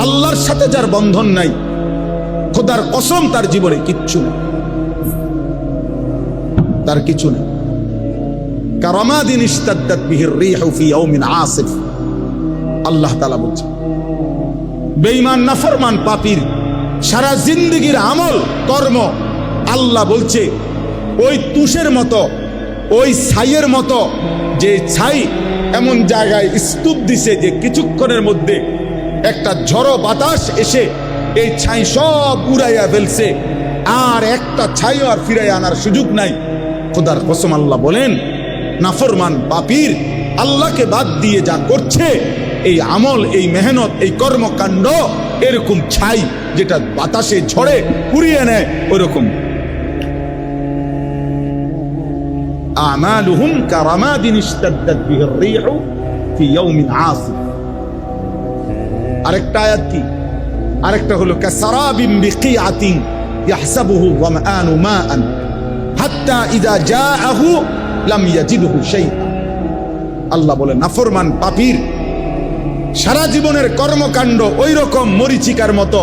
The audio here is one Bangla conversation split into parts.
আল্লাহর সাথে যার বন্ধন নাই, খোদার কসম তার জীবনে কিচ্ছু নেই, তার কিছু নেই। কারামাদিন ইশতাদ্দাত বিহির রিহু ফি ইয়াউমিন আসিফ, আল্লাহ তাআলা বলছেন। বেঈমান নাফরমান পাপীর সারা জিন্দেগীর আমল কর্ম আল্লাহ বলছে ওই তুষের মতো, ওই ছাইয়ের মতো, যে ছাই এমন জায়গায় স্তূপ দিছে যে কিছুক্ষণের মধ্যে একটা ঝড়ো বাতাস এসে এই ছাই সব উড়াইয়া ফেলছে, আর একটা ছাইও আর ফিরাইয়া আনার সুযোগ নাই। খোদার কসম আল্লাহ বলেন, নাফরমান পাপীর আল্লাহকে বাদ দিয়ে যা করছে, এই আমল, এই মেহনত, এই কর্মকাণ্ড এরকম ছাই যেটা বাতাসে ঝড়ে উড়িয়ে নেয় ওরকম। আমালুহুম কারামাদিন ইশতাদ্দাত বিহির রিহু ফি ইয়াউমিন আসিফ। আরেকটা আয়াত কি? আরেকটা হলো কাসারাবিন বিকিআতিন ইয়াহসাবুহু যামআনু মাআন হাত্তা ইযা জাআহু লাম ইয়াজিদহু শাইআ। আল্লাহ বলেন নাফরমান পাপীর সারা জীবনের কর্মকাণ্ড ওই রকম মরিচিকার মতো,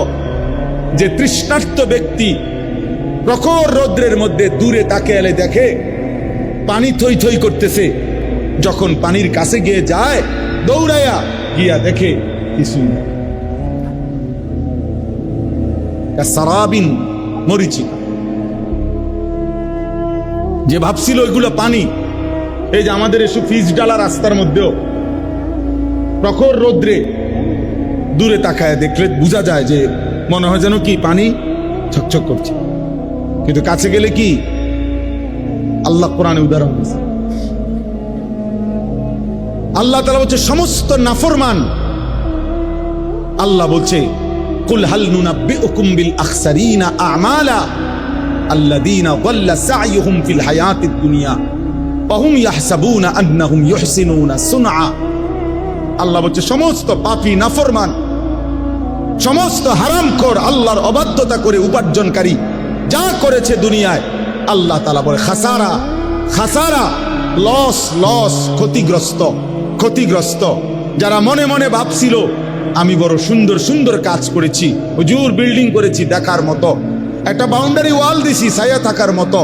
যে তৃষ্ণার্ত ব্যক্তি প্রখর রৌদ্রের মধ্যে দূরে তাকে এলে দেখে পানি থই থই করতেছে, যখন পানির কাছে গিয়ে যায় দৌড়াইয়া গিয়া দেখে কিছুই না। সারাবিন মরিচিকা, যে ভাবছিল ওইগুলো পানি, এই যে আমাদের এসব ফিজ ডালা রাস্তার মধ্যেও প্রখর রৌদ্রে দূরে তাকায় দেখলে বোঝা যায় যে মনে হয় যেন কি পানি ছকছক করছে, কিন্তু কাছে গেলে কি? আল্লাহ কোরআনে উদাহরণ দিয়েছে। আল্লাহ তাআলা বলছে সমস্ত নাফরমান, আল্লাহ বলছে কুল হাল নুনাব্বিউকুম বিল আখসারিনা আমালা আল্লাযীনা যাল্লা সা'য়ুহুম ফিল হায়াতিদ দুনিয়া ওয়া হুম ইয়াহসাবুনা আন্নাহুম ইউহসিনুনা সুনআ। আল্লাহ বলছে সমস্ত পাপী নাফরমান, সমস্ত হারামখোর, আল্লাহর অবাধ্যতা করে উপার্জনকারী যা করেছে দুনিয়ায়, আল্লাহ তাআলা বলে খাসারা, খাসারা, লস, লস, ক্ষতিগ্রস্ত, ক্ষতিগ্রস্ত। যারা মনে মনে ভাবছিল আমি বড় সুন্দর সুন্দর কাজ করেছি, হুজুর বিল্ডিং করেছি দেখার মতো, একটা বাউন্ডারি ওয়াল দিছি ছায়া থাকার মতো,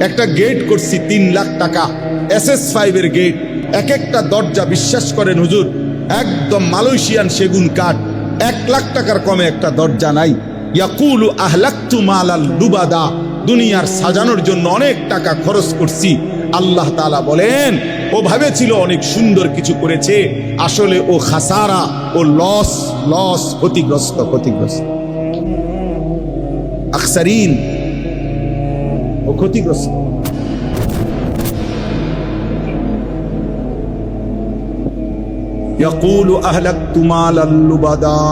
একটা গেট করছি 3 লাখ টাকা SS5 এর গেট, এক একটা দরজা বিশ্বাস করেন হুজুর একদম মালয়েশিয়ান সেগুন কাঠ, 1 লাখ টাকার কমে একটা দরজা নাই। ইয়াকুলু আহলাকতু মালাল লুবাদা, দুনিয়ার সাজানোর জন্য অনেক টাকা খরচ করছি। আল্লাহ তাআলা বলেন ও ভেবেছিল অনেক সুন্দর কিছু করেছে, আসলে ও খাসারা, ও লস, লস, ক্ষতিগ্রস্ত, ক্ষতিগ্রস্ত। আখসারিন, ও ক্ষতিগ্রস্ত। ইয়াকুলু আহলাকতু মালাল লুবাদা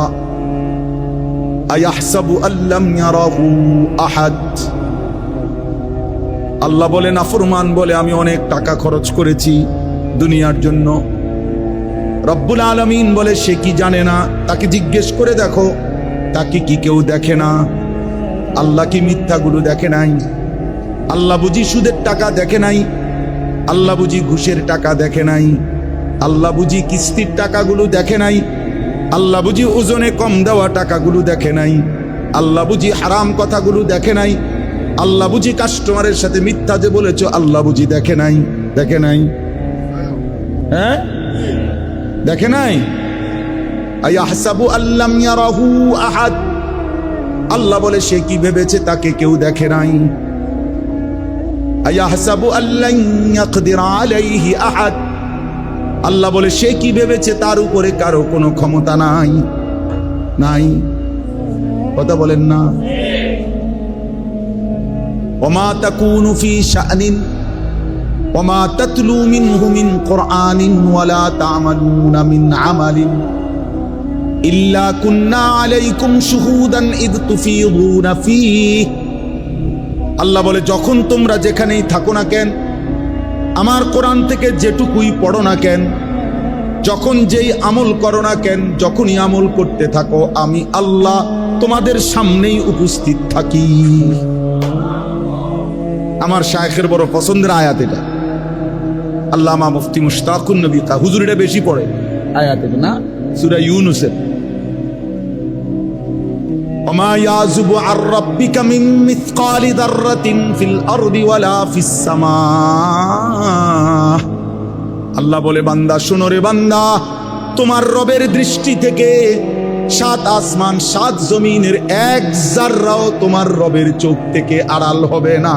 আয়াহসাবু আল্লাম ইয়ারাহু আহাদ। আল্লাহ বলে নাফরমান বলে আমি অনেক টাকা খরচ করেছি দুনিয়ার জন্য। রব্বুল আলামিন বলে সে কি জানে না? তাকে জিজ্ঞেস করে দেখো, তাকে কি কেউ দেখে না? আল্লাহ কি মিথ্যাগুলো দেখে নাই? আল্লাহ বুঝি সুদের টাকা দেখে নাই? আল্লাহ বুঝি ঘুষের টাকা দেখে নাই? আল্লাহ বুঝি কিস্তির টাকাগুলো দেখে নাই? আল্লাহ বুঝি ওজনে কম দেওয়া টাকাগুলো দেখে নাই? আল্লাহ বুঝি হারাম কথাগুলো দেখে নাই? আল্লাহ বুঝি কাস্টমারের সাথে মিথ্যা যে বলেছো আল্লাহ বুঝি দেখে নাই? দেখে নাই? হ্যাঁ, দেখে নাই? আয়াহসাবু আল্লাম ইয়ারাহু আহাদ। আল্লাহ বলে সে কি ভেবেছে তাকে কেউ দেখে নাই? আয়াহসাবু আল্লান ইয়াকদির আলাইহি আহাদ। আল্লাহ বলে সে কি ভেবেছে তার উপরে কারো কোনো ক্ষমতা নাই? নাই। কথা বলেন না? ওমা তাকুনু ফি শাআনিন ওমা তাতলু মিনহু মিন কুরআনিন ওয়ালা তা'মালুনা মিন আমালিন ইল্লা কুন্না আলাইকুম শুহুদান ইদ তুফিদুনা ফীহি। আল্লাহ বলে যখন তোমরা যেখানেই থাকো না কেন, আমার কোরআন থেকে যেটুকুই পড়ো না কেন, যখন যেই আমল করো না কেন, যখনই আমল করতে থাকো আমি আল্লাহ তোমাদের সামনেই উপস্থিত থাকি। আমার শায়েখের বড় পছন্দের আয়াত এটা। আল্লামা মুফতি মুশতাকুন নবী হুজুর এটা বেশি পড়ে আয়াত এটা না, সূরা ইউনূসের। ওমা ইয়াযুবু আর রাব্বিকা মিন মিসকালি যাররাতিন ফিল আরদি ওয়ালা ফিস সামা। আল্লাহ বলে, বান্দা শোনো রে বান্দা, তোমার রবের দৃষ্টি থেকে 7 আসমান 7 জমিনের এক জাররাও তোমার রবের চোখ থেকে আড়াল হবে না।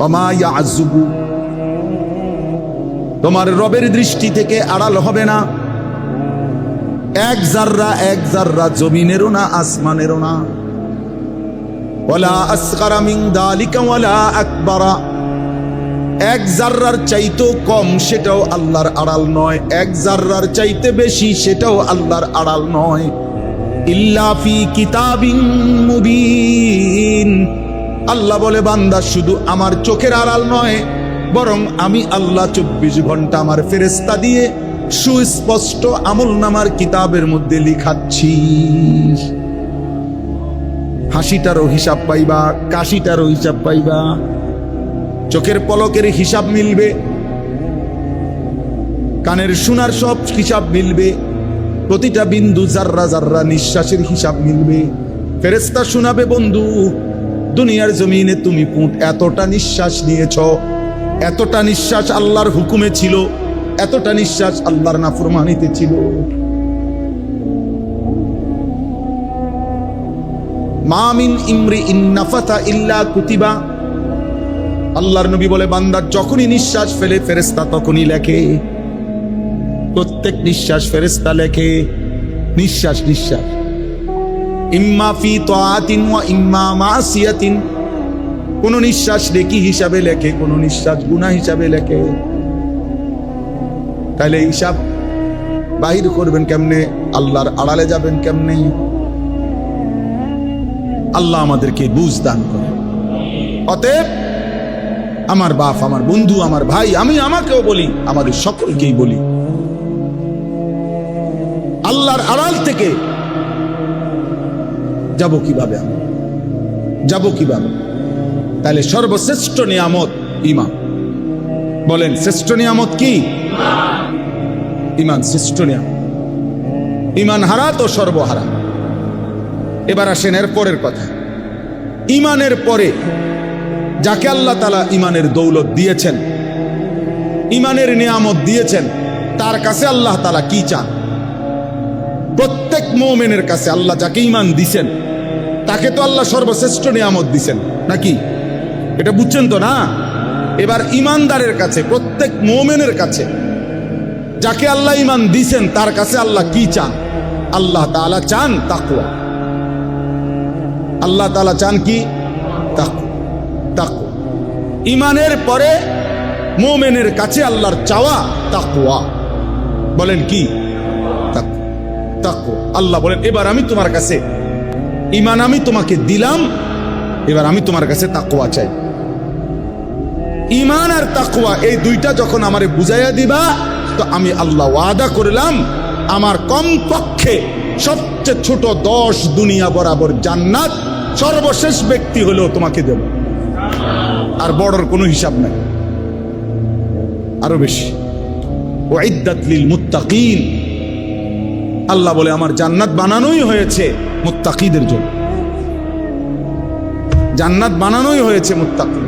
ওমা ইয়াযুবু, তোমার রবের দৃষ্টি থেকে আড়াল হবে না এক জাররা জমিনেরও না আসমানেরও না। ওয়ালা আসগারা মিন যালিকা ওয়ালা আকবারা, এক জাররার চাইতেও কম সেটাও আল্লাহর আড়াল নয়, এক জাররার চাইতে বেশি সেটাও আল্লাহর আড়াল নয়। ইল্লা ফি কিতাবিন মুবিন। আল্লাহ বলে, বান্দা শুধু আমার চোখের আড়াল নয়, বরং আমি আল্লাহ 24 ঘন্টা আমার ফেরেশতা দিয়ে সুস্পষ্ট আমলনামার কিতাবের মধ্যে লিখাচ্ছি। হাসিটারও হিসাব পাইবা, কাশিটারও হিসাব পাইবা, চোখের পলকের হিসাব মিলবে, কানের শোনার সব হিসাব মিলবে, প্রতিটা বিন্দু জাররা জাররা নিঃশ্বাসের হিসাব মিলবে। ফেরেশতা শোনাবে, বন্ধু দুনিয়ার জমিনে তুমি এতটা নিঃশ্বাস নিয়েছ, এতটা নিঃশ্বাস আল্লাহর হুকুমে ছিল, এতটা নিঃশ্বাস আল্লাহর নাফরমানিতে ছিল। মা মিন ইমরিইন নাফাতা ইল্লা কুতিবা। আল্লাহর নবী বলে, বান্দা যখনই নিঃশ্বাস ফেলে ফেরেশতা তখনই লেখে, প্রত্যেক নিঃশ্বাস ফেরেশতা লেখে। নিঃশ্বাস নিঃশ্বাস, ইম্মা ফি তাআতিন ওয়া ইম্মা মাসিয়াতিন। কোন নিঃশ্বাস নেকি হিসাবে লেখে, কোন নিঃশ্বাস গুনাহ হিসাবে লেখে। তাহলে হিসাব বাহির করবেন কেমনে? আল্লাহর আড়ালে যাবেন কেমনে? আল্লাহ আমাদেরকে বুঝ দান করে। অতএব আমার বাপ, আমার বন্ধু, আমার ভাই, আমি আমাকেও বলি, আমাদের সকলকেই বলি, আল্লাহর আড়াল থেকে যাব কিভাবে? আমি যাব কিভাবে? তাহলে সর্বশ্রেষ্ঠ নিয়ামত ঈমান। বলেন, শ্রেষ্ঠ নিয়ামত কি? ঈমান শ্রেষ্ঠ নিয়ামত। ঈমান হারা তো সর্বহারা। এবার আসেন এর পরের কথা। ঈমানের পরে যাকে আল্লাহ তাআলা ঈমানের দৌলত দিয়েছেন, ঈমানের নিয়ামত দিয়েছেন, তার কাছে আল্লাহ তাআলা কি চান? প্রত্যেক মুমিনের কাছে আল্লাহ যাকে ঈমান দিয়েছেন তাকে তো আল্লাহ সর্বশ্রেষ্ঠ নিয়ামত দিয়েছেন, নাকি? এটা বুঝছেন তো না? এবার ঈমানদারের কাছে, প্রত্যেক মুমিনের কাছে যাকে আল্লাহ ঈমান দিয়েছেন তার কাছে আল্লাহ কি চান? আল্লাহ তাআলা চান তাকওয়া। আল্লাহ তাআলা চান কি? তাকওয়া। ঈমানের পরে মুমিনের কাছে আল্লাহর চাওয়া তাকওয়া। বলেন কি? তাকওয়া। আল্লাহ বলেন, এবার আমি তোমার কাছে ঈমান আমি তোমাকে দিলাম, এবার আমি তোমার কাছে তাকওয়া চাই। ঈমান আর তাকওয়া এই দুইটা যখন আমারে বুঝাইয়া দিবা, তো আমি আল্লাহ ওয়াদা করলাম আমার কমপক্ষে সবচেয়ে ছোট 10 দুনিয়া বরাবর জান্নাত সর্বশেষ ব্যক্তি হলেও তোমাকে দেব। আর বড়র কোনো হিসাব নাই, আরো বেশি। উইদ্দাত লিল মুত্তাকিন। আল্লাহ বলে, আমার জান্নাত বানানোই হয়েছে মুত্তাকিদের জন্য। জান্নাত বানানোই হয়েছে মুত্তাকিন।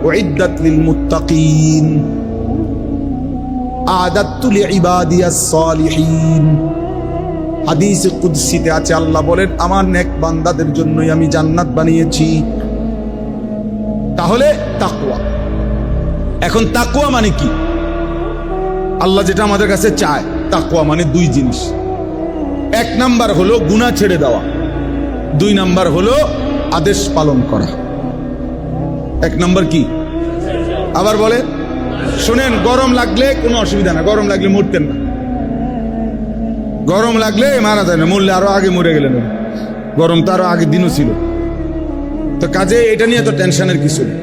উইদ্দাত লিল মুত্তাকিন আ'দাতু লিইবাদিয়াস সালিহিন। হাদিসে কুদসিতে আছে, আল্লাহ বলেন, আমার নেক বান্দাদের জন্যই আমি জান্নাত বানিয়েছি। তাহলে তাকওয়া। এখন তাকওয়া মানে কি? আল্লাহ যেটা আমাদের কাছে চায়, তাকওয়া মানে 2 জিনিস। 1 নাম্বার হলো গুনাহ ছেড়ে দেওয়া, 2 নাম্বার হলো আদেশ পালন করা। 1 নাম্বার কি? আবার বলে, শুনেন, গরম লাগলে কোনো অসুবিধা না, গরম লাগলে মরতেন না। গরম লাগলে মারা যায় না, মরলে আরো আগে মরে গেলেন। গরম তো আরো আগের দিনও ছিল, তো কাজে এটা নিয়ে তো টেনশনের কিছু নেই।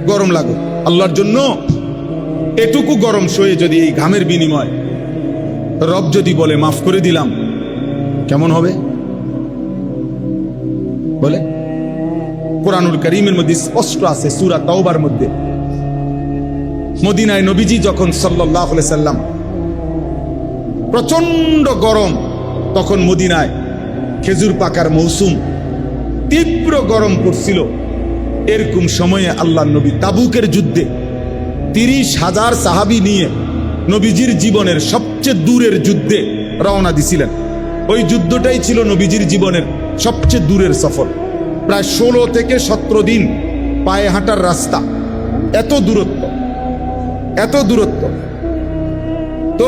গরম লাগো আল্লাহর জন্য। এটুকু গরম সয়ে যদি এই ঘামের বিনিময় রব যদি বলে মাফ করে দিলাম, কেমন হবে? বলে, কোরআনুল কারীমের মধ্যে স্পষ্ট আছে, সূরা তাওবার মধ্যে। মদিনায় নবীজি যখন সাল্লাল্লাহু আলাইহি সাল্লাম প্রচন্ড গরম, তখন মদিনায় খেজুর পাকার মৌসুম, তীব্র গরম পড়ছিল। এরকম সময়ে আল্লাহ নবী তাবুকের যুদ্ধে 30,000 সাহাবী নিয়ে নবীজির জীবনের সবচেয়ে দূরের যুদ্ধে রওনা দিছিলেন। ওই যুদ্ধটাই ছিল নবীজির জীবনের সবচেয়ে দূরের সফর। প্রায় 16 থেকে 17 দিন পায়ে হাঁটার রাস্তা, এত দূরত্ব, এত দূরত্ব। তো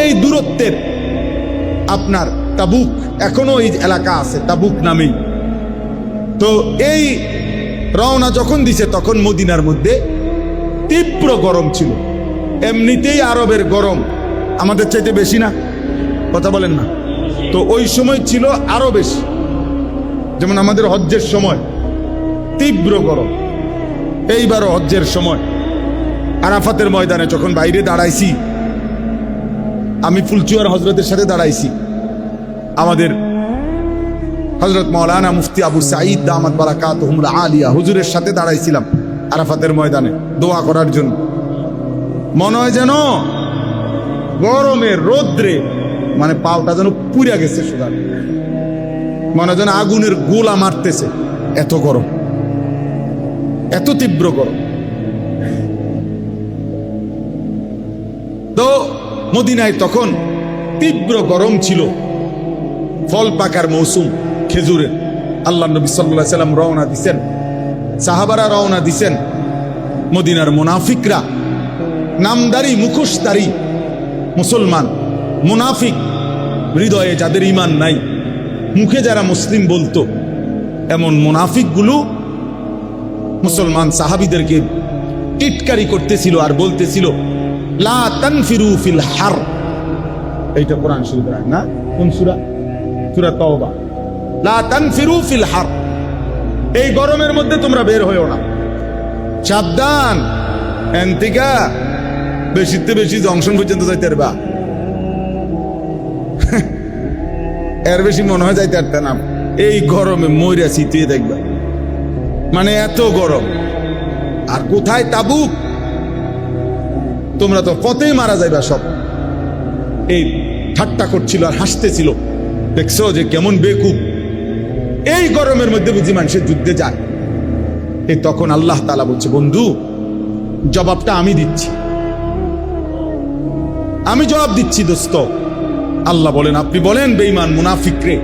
এই দূরত্বের আপনার তাবুক, এখনো এই এলাকা আছে তাবুক নামেই। তো এই রওনা যখন দিছে তখন মদিনার মধ্যে তীব্র গরম ছিল। এমনিতেই আরবের গরম আমাদের চাইতে বেশি না, কথা বলেন না? তো ওই সময় ছিল আরো বেশি। যেমন আমাদের হজ্জের সময় তীব্র গরম, এইবারও হজ্জের সময় আরাফাতের ময়দানে যখন বাইরে দাঁড়াইছি, আমি ফুলচুয়ার হজরতের সাথে দাঁড়াইছি। আমাদের হজরত মাওলানা মুফতি আবু সাঈদ দামাত বারাকাতুহুল আলিয়া হুজুরের সাথে দাঁড়াইছিলাম আরাফাতের ময়দানে দোয়া করার জন্য। মনে হয় যেন গরমের রোদ্রে মানে পাওটা যেন পুড়ে গেছে, সুগার মনে হয় যেন আগুনের গোলা মারতেছে, এত গরম, এত তীব্র গরম। তো মদিনায় তখন তীব্র গরম ছিল, ফল পাকার মৌসুম খেজুরের। আল্লাহ নবী সাল্লাল্লাহু আলাইহি সাল্লাম রওনা দিছেন, সাহাবারা রওনা দিছেন। মদিনার মুনাফিকরা, নামদারি মুখোশধারী মুসলমান মুনাফিক, হৃদয়ে যাদের ঈমান নাই, মুখে যারা মুসলিম বলতো, এমন মুনাফিকগুলো মুসলমান সাহাবীদেরকে টিটকারি করতেছিল আর বলতেছিল লা তানফিরু ফিল হার। এইটা কোরআন শরীফের আয়াত না? কোন সূরা? সূরা তাওবা। লা তানফিরু ফিল হার, এই গরমের মধ্যে তোমরা বের হইও না, সাবধান। এনতিকা বেশিতে বেশি জংশন পর্যন্ত যাইতে পারবা, এর বেশি মনে হয় যাইতে পারতে না। এই গরমে মইরা শীতে দেখবা, মানে এত গরম। আর কোথায় তাবুক, তোমরা তো পথেই মারা যাইবা সব। এই ঠাট্টা করছিল আর হাসতেছিল, দেখছো যে কেমন বেকুব, এই গরমের মধ্যে বুঝি মানুষের যুদ্ধে যায়। এই তখন আল্লাহ তাআলা বলছে, বন্ধু জবাবটা আমি দিচ্ছি, আমি জবাব দিচ্ছি দোস্ত। আল্লাহ বলেন, আপনি বলেন বেঈমান মুনাফিকরে,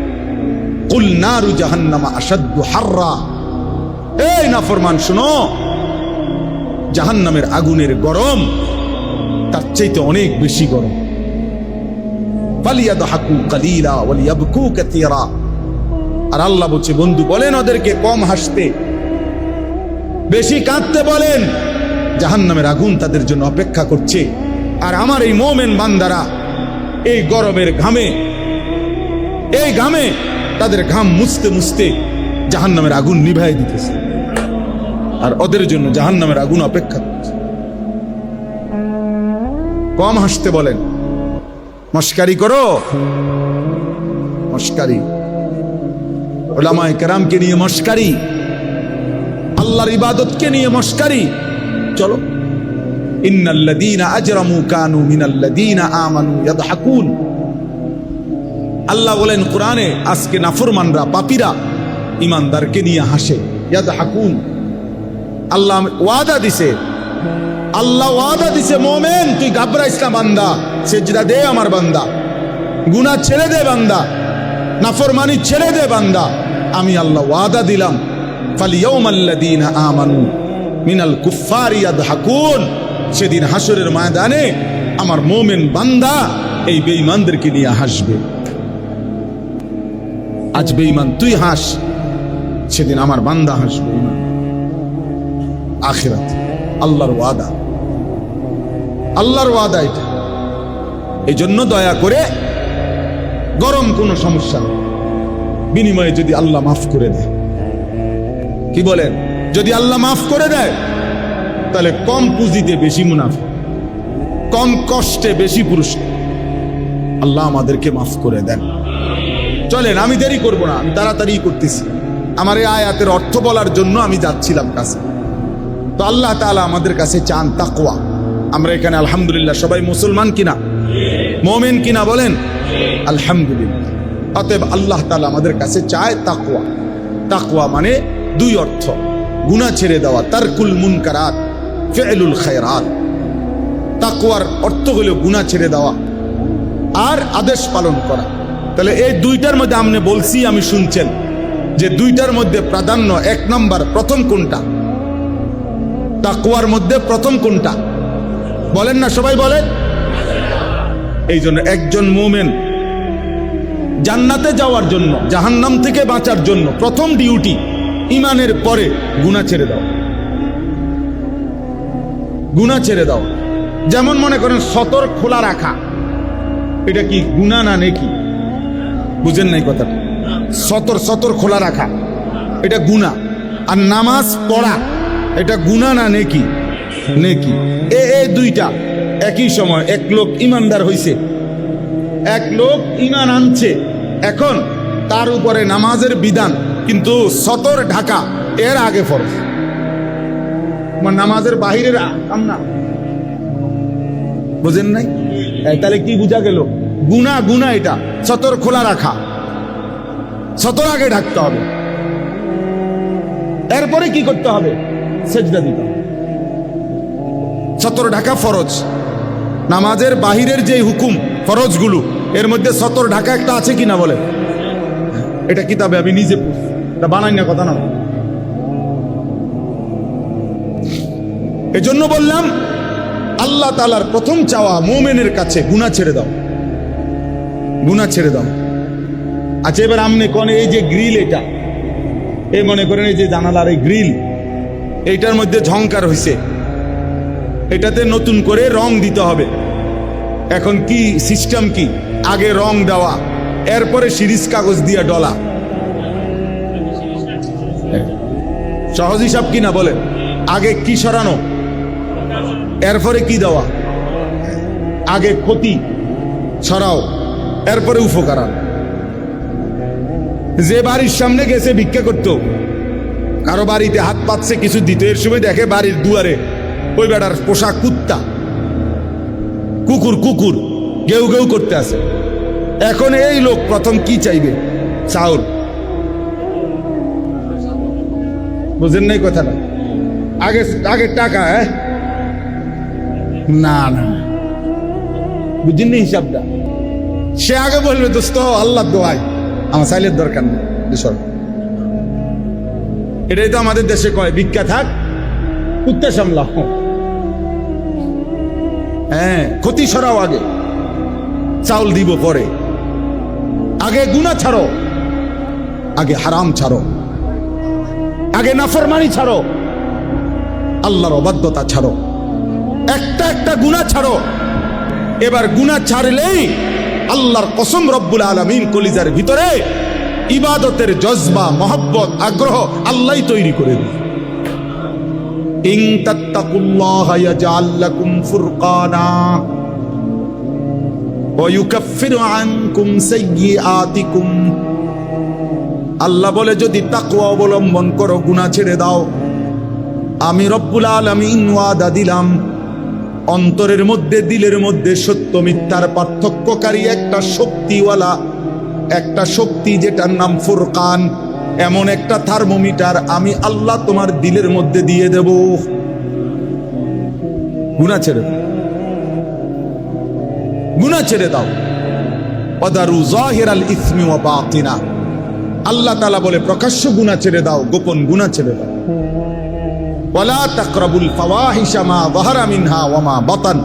কুল নারু জাহান্নামা আশাদ্দু হাররা, এই নাফরমান শোনো, জাহান্নামের আগুনের গরম তার চাইতে অনেক বেশি গরম। ফালিয়াদহাকু কালিলা ওয়ালিয়াবকু কাসীরা। আর আল্লাহ বলছে, বন্ধু বলেন ওদেরকে কম হাসতে, বেশি কাঁদতে বলেন, জাহান্নামের আগুন তাদের জন্য অপেক্ষা করছে। আর আমার এই মুমিন বান্দারা এই গরমের ঘামে, এই ঘামে তাদের ঘাম মুছতে মুছতে জাহান্নামের আগুন নিভাই দিতেছে, আর ওদের জন্য জাহান্নামের আগুন অপেক্ষা করছে। কম হাসতে বলেন, মস্কারি করো, মস্কারি, উলামায়ে কেরামকে নিয়ে মস্কারি, আল্লাহর ইবাদতকে নিয়ে মস্কারি। চলো, ইন্নাল্লাযীনা আজরামু কানু মিনাল্লাযীনা আমানু ইয়াদহাকুন। আল্লাহ বলেন কোরআনে, আজকে নাফরমানরা, পাপীরা ঈমানদারকে নিয়ে হাসে, ইয়াদহাকুন। আল্লাহ ওয়াদা দিছে, আল্লাহ ওয়াদা দিছে, মুমিন তুই ঘাবড়াইস না বান্দা, সিজদা দে আমার বান্দা, গুনাহ ছেড়ে দে বান্দা, নাফরমানি ছেড়ে দে বান্দা। আমি আল্লাহ ওয়াদা দিলাম, ফালিয়াউমাল্লাযীনা আমানু মিনাল কুফফারি ইয়াদহাকুন। সেদিন হাসরের ময়দানে আমার মুমিন বান্দা এই বেঈমানদেরকে নিয়ে হাসবে। আজ বেঈমান তুই হাস, সেদিন আমার বান্দা হাসবে। আখিরাত আল্লাহর ওয়াদা, আল্লাহর ওয়াদা এটা। এই জন্য দয়া করে, গরম কোনো সমস্যা নেই, বিনিময়ে যদি আল্লাহ মাফ করে দেয়, কি বলেন, যদি আল্লাহ মাফ করে দেয় তাহলে কম পুঁজিতে বেশি মুনাফা, কম কষ্টে বেশি পুরস্কার। আল্লাহ আমাদেরকে মাফ করে দেন। চলেন, আমি দেরি করব না, আমি তাড়াতাড়ি করতেছি। আমার এই আয়াতের অর্থ বলার জন্য আমি যাচ্ছিলাম কাছে। তো আল্লাহ তাআলা আমাদের কাছে চান তাকওয়া। আমরা এখানে আলহামদুলিল্লাহ সবাই মুসলমান কিনা, মুমিন কিনা বলেন? আলহামদুলিল্লাহ। অতএব আল্লাহ তাআলা আমাদের কাছে চায় তাকওয়া। তাকওয়া মানে দুই অর্থ, গুনাহ ছেড়ে দেওয়া, তারকুল মুনকারাত, ফি'লুল খায়রাত। তাকওয়ার অর্থ হলো গুনাহ ছেড়ে দেওয়া আর আদেশ পালন করা। তাহলে এই দুইটার মধ্যে আপনি বলছি, আমি শুনছেন যে দুইটার মধ্যে প্রাধান্য, এক নাম্বার প্রথম কোনটা? তাকওয়ার মধ্যে প্রথম কোনটা বলেন না, সবাই বলেন। এই জন্য একজন মুমিন জান্নাতে যাওয়ার জন্য, জাহান্নাম থেকে বাঁচার জন্য প্রথম ডিউটি ঈমানের পরে গুনাহ ছেড়ে দাও। গুনাহ ছেড়ে দাও। যেমন মনে করেন সতর খোলা রাখা, এটা কি গুনাহ না নেকি? বুঝেন নাই কথাটা? সতর খোলা রাখা এটা গুনাহ, আর নামাজ পড়া এটা গুনাহ না নেকি? নেকি। এই দুইটা একই সময়। এক লোক ইমানদার হইছে, এক লোক ঈমান আনছে, এখন তার উপরে নামাজের বিধান, কিন্তু সতর ঢাকা এর আগে ফরজ, নামাজের বাহিরের কাম না। বুঝেন নাই? তাহলে কি বুঝা গেল? গুনাহ গুনাহ এটা সতর খোলা রাখা, সতর আগে ঢাকতে হবে, এরপরে কি করতে হবে? সেজদা দিতে হবে। সতর ঢাকা ফরজ। নামাজের বাহিরের যে হুকুম ফরজগুলো, এর মধ্যে সতর ঢাকা একটা আছে কিনা বলে? এটা কিতাবে আমি নিজে পড়ছি, এটা বানাই না কথা না। এজন্য বললাম আল্লাহ তাআলার প্রথম চাওয়া মুমিনের কাছে গুনাহ ছেড়ে দাও, গুনাহ ছেড়ে দাও। আচ্ছা, এবার আমনে কোন এই যে গ্রিল, এটা এই মনে করেন এই যে জানালার এই গ্রিল, এইটার মধ্যে ঝংকার হইছে, এটাতে নতুন করে রং দিতে হবে। এখন কি সিস্টেম কি? আগে রং দেওয়া, এরপরে সিরিজ কাগজ দিয়ে ডলা। সহজ হিসাব কিনা বলেন? আগে কি সরানো, এরপরে কি দেওয়া? আগে ক্ষতি সরাও, এরপরে উপকার। যে বাড়ির সামনে গেছে ভিক্ষা করতো, কারো বাড়িতে হাত পাচ্ছে কিছু দিতে, এর সময় দেখে বাড়ির দুয়ারে ওই বেটার পোষা কুত্তা, কুকুর কুকুর গেউ গেউ করতে আছে। এখন এই লোক প্রথম কি চাইবে? চাউল। বুঝেন নাই কথাটা? আগে আগে টাকা। না না, বুঝেন নি হিসাবটা? সে আগে বলবে দোস্ত আল্লাহ দোয়াই, আমার চাইলের দরকার নেই। এটাই তো আমাদের দেশে কয়, ভিক্ষা থাক কুত্তা সামলাও। হ্যাঁ, ক্ষতি সরাও আগে, চাউল দিব পরে। আগে গুনাহ ছাড়ো, আগে হারাম ছাড়ো, আগে নাফরমানি ছাড়ো, আল্লাহর অবাধ্যতা ছাড়ো, একটা একটা গুনাহ ছাড়ো। এবার গুনাহ ছাড়লেই আল্লাহর কসম রব্বুল আলামিন কলিজার ভিতরে ইবাদতের জজবা, মহব্বত, আগ্রহ আল্লাহই তৈরি করে দেয়। ইন তাত্তাকুল্লাহা ইয়াজআল লাকুম ফুরকানা ওয়া ইউকাফিরু আনকুম সাইয়্যাতিকুম। আল্লাহ বলে যদি তাকওয়া অবলম্বন করো, গুনাহ ছেড়ে দাও, আমি রব্বুল আলামিন ওয়াদা দিলাম অন্তরের মধ্যে, দিলের মধ্যে সত্য মিথ্যার পার্থক্যকারী একটা শক্তিওয়ালা, একটা শক্তি যেটার নাম ফুরকান, এমন একটা থার্মোমিটার আমি আল্লাহ তোমার দিলের মধ্যে দিয়ে দেব। গুনাহ ছেড়ে দাও, গুনাহ ছেড়ে দাও। ওয়াদারু যাহিরাল ইসমি ওয়া বাতিনা। আল্লাহ তাআলা বলে প্রকাশ্য গুনাহ ছেড়ে দাও, গোপন গুনাহ ছেড়ে দাও। ওয়ালা তাকরাবুল ফাওয়াহিশা মা যাহারা মিনহা ওয়া মা বাতান।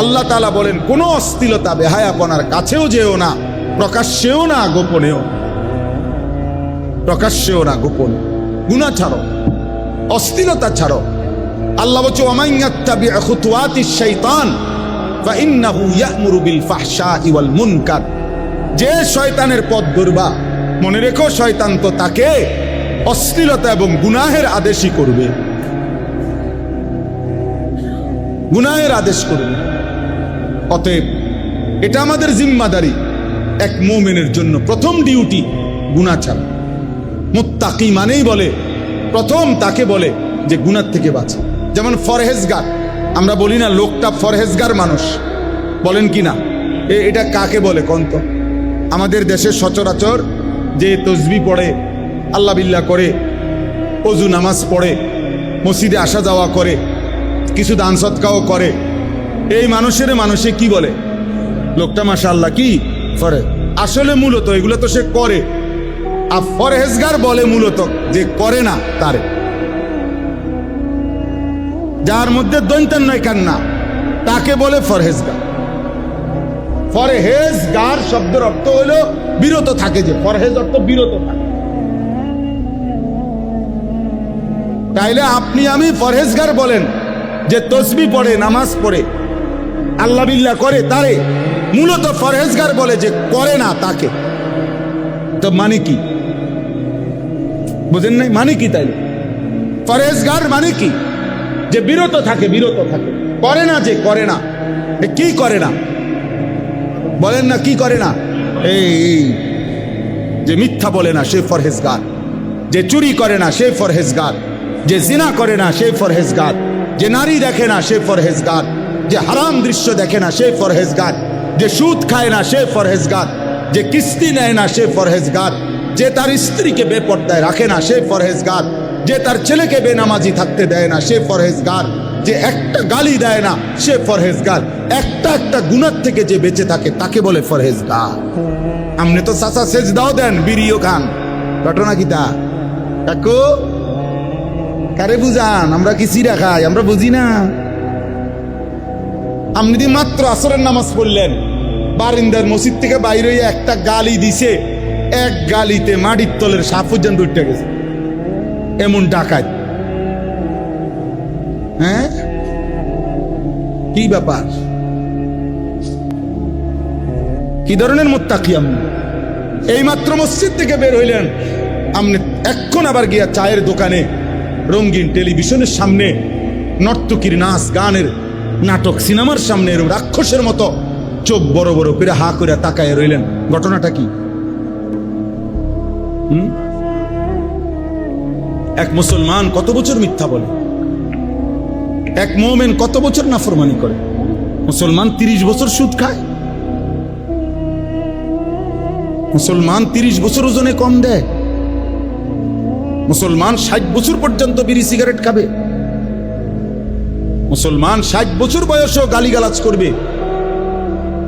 আল্লাহ তাআলা বলেন কোন অশ্লীলতা, বেহায়াপনার কাছেও যেও না, প্রকাশ্যেও না, গোপনেও। প্রকাশ্যেও না, গোপন। গুনাহ ছাড়ো, অশ্লীলতা ছাড়ো। আল্লাহ বলছে ওয়ামান ইয়াত্তাবি খুতুওয়াতিশ শাইতান ফাইন্নাহু ইয়া'মুরু বিল ফাহশাই ওয়াল মুনকার। যে শয়তানের পথ ধরবা, মনে রেখো শয়তান তো তাকে অশ্লীলতা এবং গুনাহের আদেশই করবে, গুনাহের আদেশ করবে। অতএব এটা আমাদের জিম্মাদারি, এক মুমিনের জন্য প্রথম ডিউটি গুনাহ ছাড়া। মুত্তাকি মানেই বলে প্রথম তাকে বলে যে গুনাহ থেকে বাঁচে। যেমন ফরহেজগার, আমরা বলি না লোকটা ফরহেজগার মানুষ, বলেন কি না? এটা কাকে বলে কন্ত? আমাদের দেশে সচরাচর যে তসবিহ পড়ে, আল্লাহ বিল্লাহ করে, অজু নামাজ পড়ে, মসজিদে আসা যাওয়া করে, কিছু দান সৎকাও করে, এই মানুষে কি বলে? লোকটা মাশাআল্লাহ কি করে। আসলে মূলত এগুলো তো সে করে, আর পরহেজগার বলে মূলত যে করে না তারে, যার মধ্যে দৈন্তান নয় কান্না, তাকে বলে পরহেজগার। পরহেজগার শব্দের অর্থ হলো বিরত থাকে, যে পরহেজ অর্থ বিরত থাকে। তাইলে আপনি আমি পরহেজগার বলেন যে তসবিহ পড়ে, নামাজ পড়ে, আল্লাহ বিল্লাহ করে, তারে মূলত পরহেজগার বলে যে করে না তাকে। তো মানে কি বুঝেন নাই? মানে কি? তাইলে পরহেজগার মানে কি? যে বিরত থাকে, বিরত থাকে, করে না, যে করে না। কি করে না বলেন না? কি করে না? এই যে মিথ্যা বলে না সে পরহেজগার, যে চুরি করে না সে পরহেজগার, যে জিনা করে না সে পরহেজগার, যে নারী দেখে না সে পরহেজগার, যে হারাম দৃশ্য দেখে না সে পরহেজগার, যে সুদ খায় না সে পরহেজগার, যে কিস্তি নেয় না সে পরহেজগার, যে তার স্ত্রীকে বেপর্দায় রাখে না সে পরহেজগার, যে তার ছেলেকে বেনামাজি থাকতে দেয় না সে পরহেজগার, যে একটা গালি দেয় না সে পরহেজগার, একটা গুনাহ থেকে যে বেঁচে থাকে তাকে বলে পরহেজগার। আমনে তো চাচা সেজদাও দেন, বিড়িও খান, ঘটনা কি তা? কাকু কারে বুঝান? আমরা কি চিরা খাই? আমরা বুঝি না। আপনি দি মাত্র আসরের নামাজ পড়লেন, বারিন্দার মসজিদ থেকে বাইরে হইয়া একটা গালি দিছে, এক গালিতে মাটির তলের সাপ পর্যন্ত উঠে গেছে, এমন ডাকাত। হ্যাঁ, কি ব্যাপার? কি ধরনের মুত্তাকি আপনি? এই মাত্র মসজিদ থেকে বের হইলেন, আপনি এখন আবার গিয়া চায়ের দোকানে, রঙিন টেলিভিশনের সামনে, নর্তকীর নাচ গানের নাটক সিনেমার সামনে এরকম রাক্ষসের মতো চোখ বড় বড় করে হা করে তাকায় রইলেন। ঘটনাটা কি? এক মুসলমান কত বছর মিথ্যা বলে, এক মুমিন কত বছর নাফরমানি করে। মুসলমান 30 বছর সুদ খায়, মুসলমান 30 বছর ওজনে কম দেয়, মুসলমান 60 বছর পর্যন্ত বিড়ি সিগারেট খাবে, মুসলমান 60 বছর বয়সেও গালিগালাজ করবে,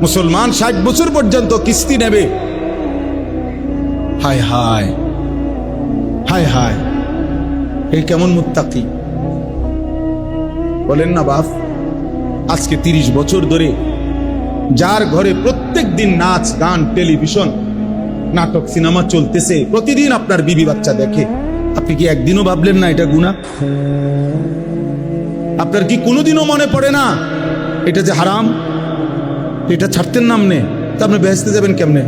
মুসলমান 60 বছর পর্যন্ত কিস্তি নেবে। হায় হায় হায় হায়, এই কেমন মুত্তাকি বলেন না বাপ? আজকে 30 বছর ধরে যার ঘরে প্রত্যেক দিন নাচ গান টেলিভিশন নাটক সিনেমা চলতেছে, প্রতিদিন আপনার বিবি বাচ্চা দেখে, আপনি কি একদিনও ভাবলেন না এটা গুনাহ? আপনার কি কোনোদিনও মনে পড়ে না এটা যে হারাম? এটা ছাড়তেন না আপনি, তা আপনি বেহেশতে যাবেন কেমনে?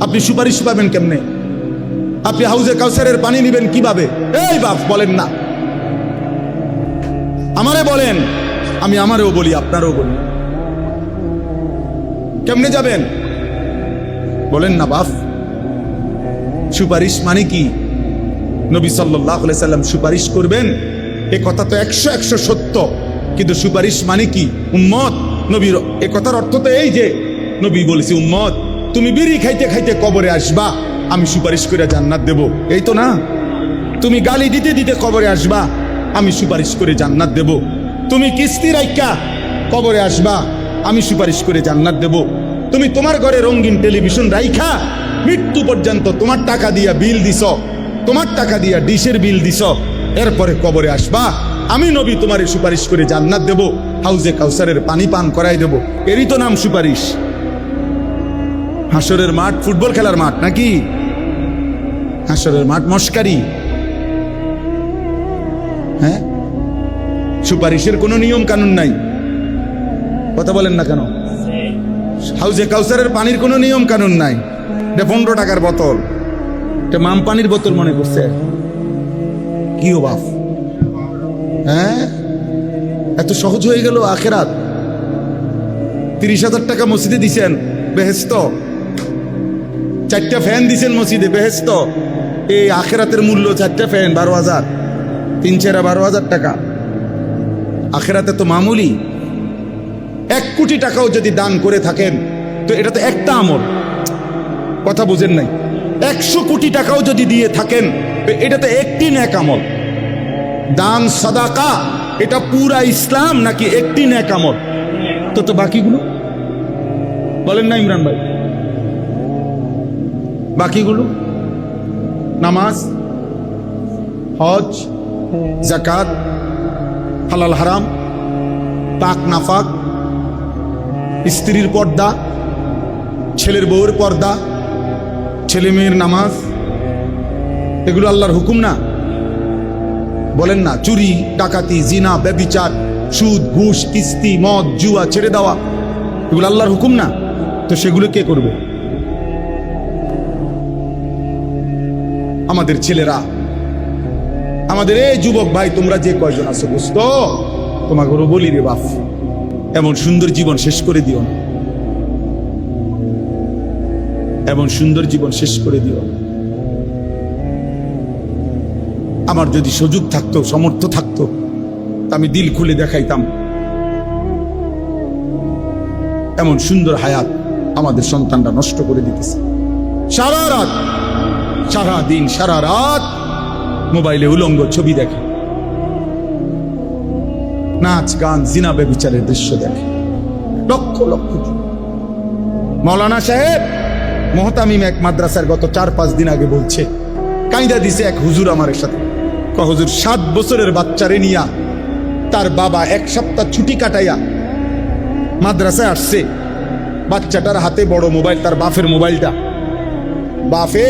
আপনি সুপারিশ পাবেন কেমনে? আপনি হাউজে কাউসারের পানি নিবেন কিভাবে? এই বাপ বলেন না, আমারে বলেন, আমি আমারও বলি, আপনারও বলি, কেমনে যাবেন বলেন না বাপ? সুপারিশ মানে কি? নবী সাল্লাল্লাহু আলাইহি সাল্লাম সুপারিশ করবেন, এ কথা তো 100 সত্য, কিন্তু সুপারিশ মানে কি? উম্মত নবীর এ কথার অর্থ তো এই যে নবী বলেছে, উম্মত তুমি বিড়ি খাইতে খাইতে কবরে আসবা, আমি সুপারিশ করে জান্নাত দেব, এই তো না? তুমি গালি দিতে দিতে কবরে আসবা, আমি সুপারিশ করে জান্নাত দেব। তুমি কিস্তি রাইখা কবরে আসবা, আমি সুপারিশ করে জান্নাত দেব। তুমি তোমার ঘরে রঙিন টেলিভিশন রাইখা মৃত্যু পর্যন্ত তোমার টাকা দিয়া বিল দিছ, তোমার টাকা দিয়া ডিশের বিল দিছ, এরপরে কবরে আসবা, আমি নবী তোমারে সুপারিশ করে জান্নাত দেব, হাউজে কাউসারের পানি পান করাই দেব। এরই তো নাম সুপারিশ। হাসরের মাঠ ফুটবল খেলার মাঠ নাকি? হাসরের মাঠ মস্কারি। হ্যাঁ, সুপারিশের কোনো নিয়ম কানুন নাই, কথা বলেন না কেন? হাউজে কাউসারের পানির কোনো নিয়ম কানুন নাই, এটা 15 টাকার বোতল, এটা মাম পানির বোতল মনে করছে। কি ও বাপ, হ্যাঁ, এত সহজ হয়ে গেল আখেরাত। 30,000 টাকা মসজিদে দিছেন, বেহেশত। 4টা ফ্যান দিছেন মসজিদে, বেহেশত। এই আখেরাতের মূল্য 4টা ফ্যান 12,000, 3-4 12,000 টাকা। আখেরাতে তো মামুলি। 1 কোটি টাকাও যদি দান করে থাকেন তো এটা তো একটা আমল, কথা বুঝেন নাই? 100 কোটি টাকাও যদি দিয়ে থাকেন, এটা তো একটি নেক আমল। দান সাদাকা এটা পুরা ইসলাম নাকি একটি নেক আমল? তো বাকিগুলো বলেন না ইমরান ভাই, বাকিগুলো নামাজ, হজ, যাকাত, হালাল হারাম, পাক নাফাক, স্ত্রীর পর্দা, ছেলের বউয়ের পর্দা, ছেলে মেয়ের নামাজ, এগুলো আল্লাহর হুকুম না? বলেন না, চুরি ডাকাতি জিনা ব্যভিচার সুদ ঘুষ কিস্তি মদ জুয়া ছেড়ে দেওয়া, এগুলো আল্লাহর হুকুম না? তো সেগুলো কে করবে? আমাদের ছেলেরা, আমাদের এই যুবক ভাই, তোমরা যে কয়জন আছো বুঝত, তোমাকে বলি রে বাপ, এমন সুন্দর জীবন শেষ করে দিও না, এমন সুন্দর জীবন শেষ করে দিও। আমার যদি সুযোগ থাকতো, সামর্থ্য থাকতো, আমি দিল খুলে দেখাইতাম এমন সুন্দর হায়াত আমাদের সন্তানরা নষ্ট করে দিতেছে। সারা রাত, সারা দিন, সারা রাত মোবাইলে উলঙ্গ ছবি দেখে, নাচ গান জিনা ব্যভিচারের দৃশ্য দেখে, লক্ষ লক্ষ। মৌলানা সাহেব মহতামিম এক মাদ্রাসার গত 4-5 দিন আগে বলছে, কাইদা দিছে এক হুজুর আমার সাথে, হুজুর 7 বছরের বাচ্চারে নিয়া তার বাবা 1 সপ্তাহ ছুটি কাটাইয়া মাদ্রাসায় আসছে। বাচ্চাটার হাতে বড় মোবাইল, তার বাপের মোবাইলটা, বাপে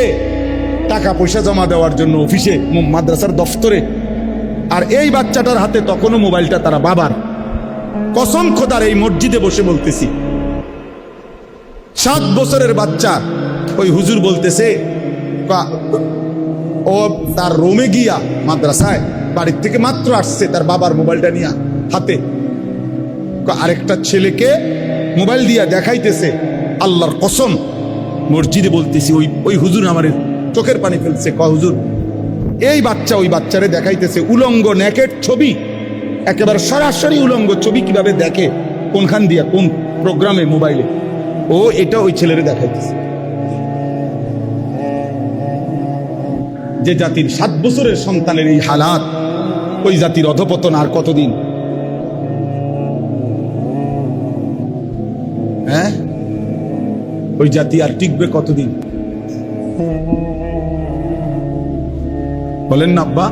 টাকা পয়সা জমা দেওয়ার জন্য অফিসে মাদ্রাসার দফতরে, আর এই বাচ্চাটার হাতে তখনও মোবাইলটা তারা বাবার। কসম খোদার, এই মসজিদে বসে বলতেছি, 7 বছরের বাচ্চা। ওই হুজুর বলতেছে ও তার রুমে গিয়া মাদ্রাসায় বাড়ির থেকে মাত্র আসছে, তার বাবার মোবাইলটা নিয়ে হাতে, আরেকটা ছেলেকে মোবাইল দিয়া দেখাইতেছে। আল্লাহর কসম মসজিদে বলতেছি, ওই হুজুর আমার চোখের পানি ফেলছে। হুজুর, এই বাচ্চা ওই বাচ্চারে দেখাইতেছে উলঙ্গ নেকেট ছবি, একেবারে সরাসরি উলঙ্গ ছবি কিভাবে দেখে, কোনখান দিয়া, কোন প্রোগ্রামে, মোবাইলে, ও এটা ওই ছেলেরে দেখাইতেছে। যে জাতির 7 বছরের সন্তানের এই হালাত, ওই জাতির অধপতন আর কতদিন? হ্যাঁ, ওই জাতি আর টিকবে কতদিন? বলেন না আব্বা?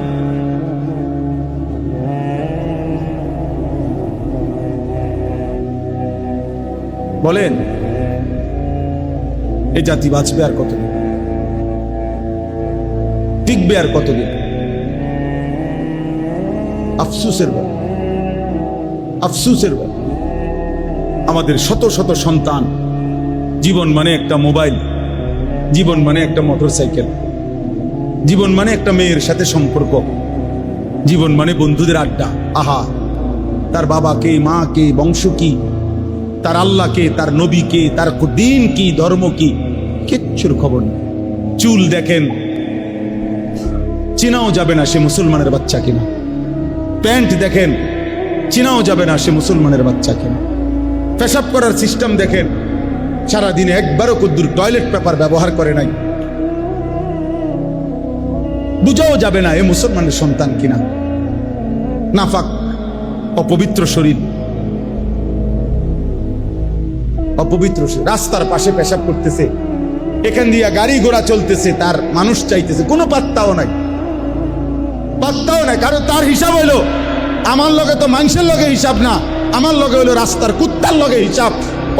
বলেন, এই জাতি বাঁচবে আর কতদিন? টিকবে আর কতদিন? আফসোসের ব্যাপার, আফসোসের ব্যাপার। আমাদের শত শত সন্তান, জীবন মানে একটা মোবাইল, জীবন মানে একটা মোটরসাইকেল, জীবন মানে একটা মেয়ের সাথে সম্পর্ক, জীবন মানে বন্ধুদের আড্ডা। আহা, তার বাবা কে, মা কে, বংশ কি, তার আল্লাহ কে, তার নবী কে, তার দিন কি, ধর্ম কি, কিচ্ছুর খবর নেই। চুল দেখেন, চিনাও যাবে না সে মুসলমানের বাচ্চা কিনা। প্যান্ট দেখেন, চিনাও যাবে না সে মুসলমানের বাচ্চা কিনা। পেশাব করার সিস্টেম দেখেন, সারাদিনে একবারও কুদ্দুর টয়লেট পেপার ব্যবহার করে নাই, বুঝাও যাবে না এ মুসলমানের সন্তান কিনা। নাফাক, অপবিত্র শরীর, অপবিত্র শরীর, রাস্তার পাশে পেশাব করতেছে, এখান দিয়া গাড়ি ঘোড়া চলতেছে, তার মানুষ চাইতেছে, কোনো পাত্তাও নাই, পাত্তাও নাই। কারণ তার হিসাব হইলো, আমার লগে তো মানুষের লগে হিসাব না, আমার লগে হইলো রাস্তার কুত্তার লগে হিসাব।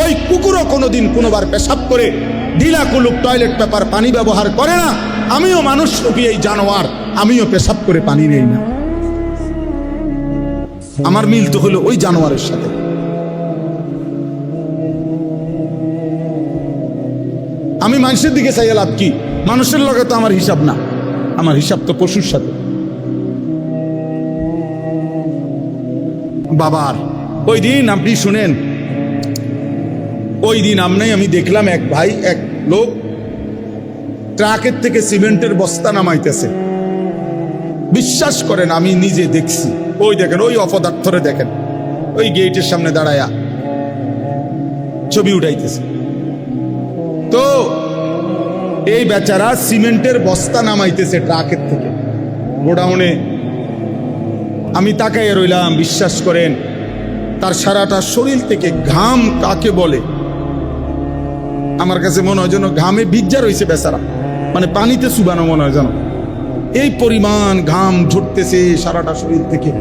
ওই কুকুরও কোনোদিন কোনোবার পেশাব করে ঢিলা কুলুক টয়লেট পেপার পানি ব্যবহার করে না। আমিও মানুষ রূপী এই জানোয়ার, আমিও পেশাব করে পানি নেই না। আমার মিল তো হলো ওই জানোয়ারের সাথে। আমি মানুষের দিকে চাইয়া লাভ কি? মানুষের লগে তো আমার হিসাব না, আমার হিসাব তো পশুর সাথে। বাবার ওই দিন আপনি শুনেন, ওই দিন আমি দেখলাম এক ভাই, এক লোক ট্রাকের থেকে সিমেন্টের বস্তা নামাইতেছে। বিশ্বাস করেন, আমি নিজে দেখছি। ওই দেখেন, ওই অপদার্থরে দেখেন, ওই গেটের সামনে দাঁড়ায়া ছবি উঠাইতেছে। তো এই বেচারা সিমেন্টের বস্তা নামাইতেছে ট্রাকের থেকে গোডাউনে। আমি তাকাইয়া রইলাম, বিশ্বাস করেন তার সারাটা শরীর থেকে ঘাম কাকে বলে আমার কাছে মনে হয় যেন ঘামে ভিজা রয়েছে বেচারা, মানে পানিতে চুবানো মনে হয় যেন, এই পরিমাণ ঘাম ঝরতেছে সারাটা শরীর থেকে।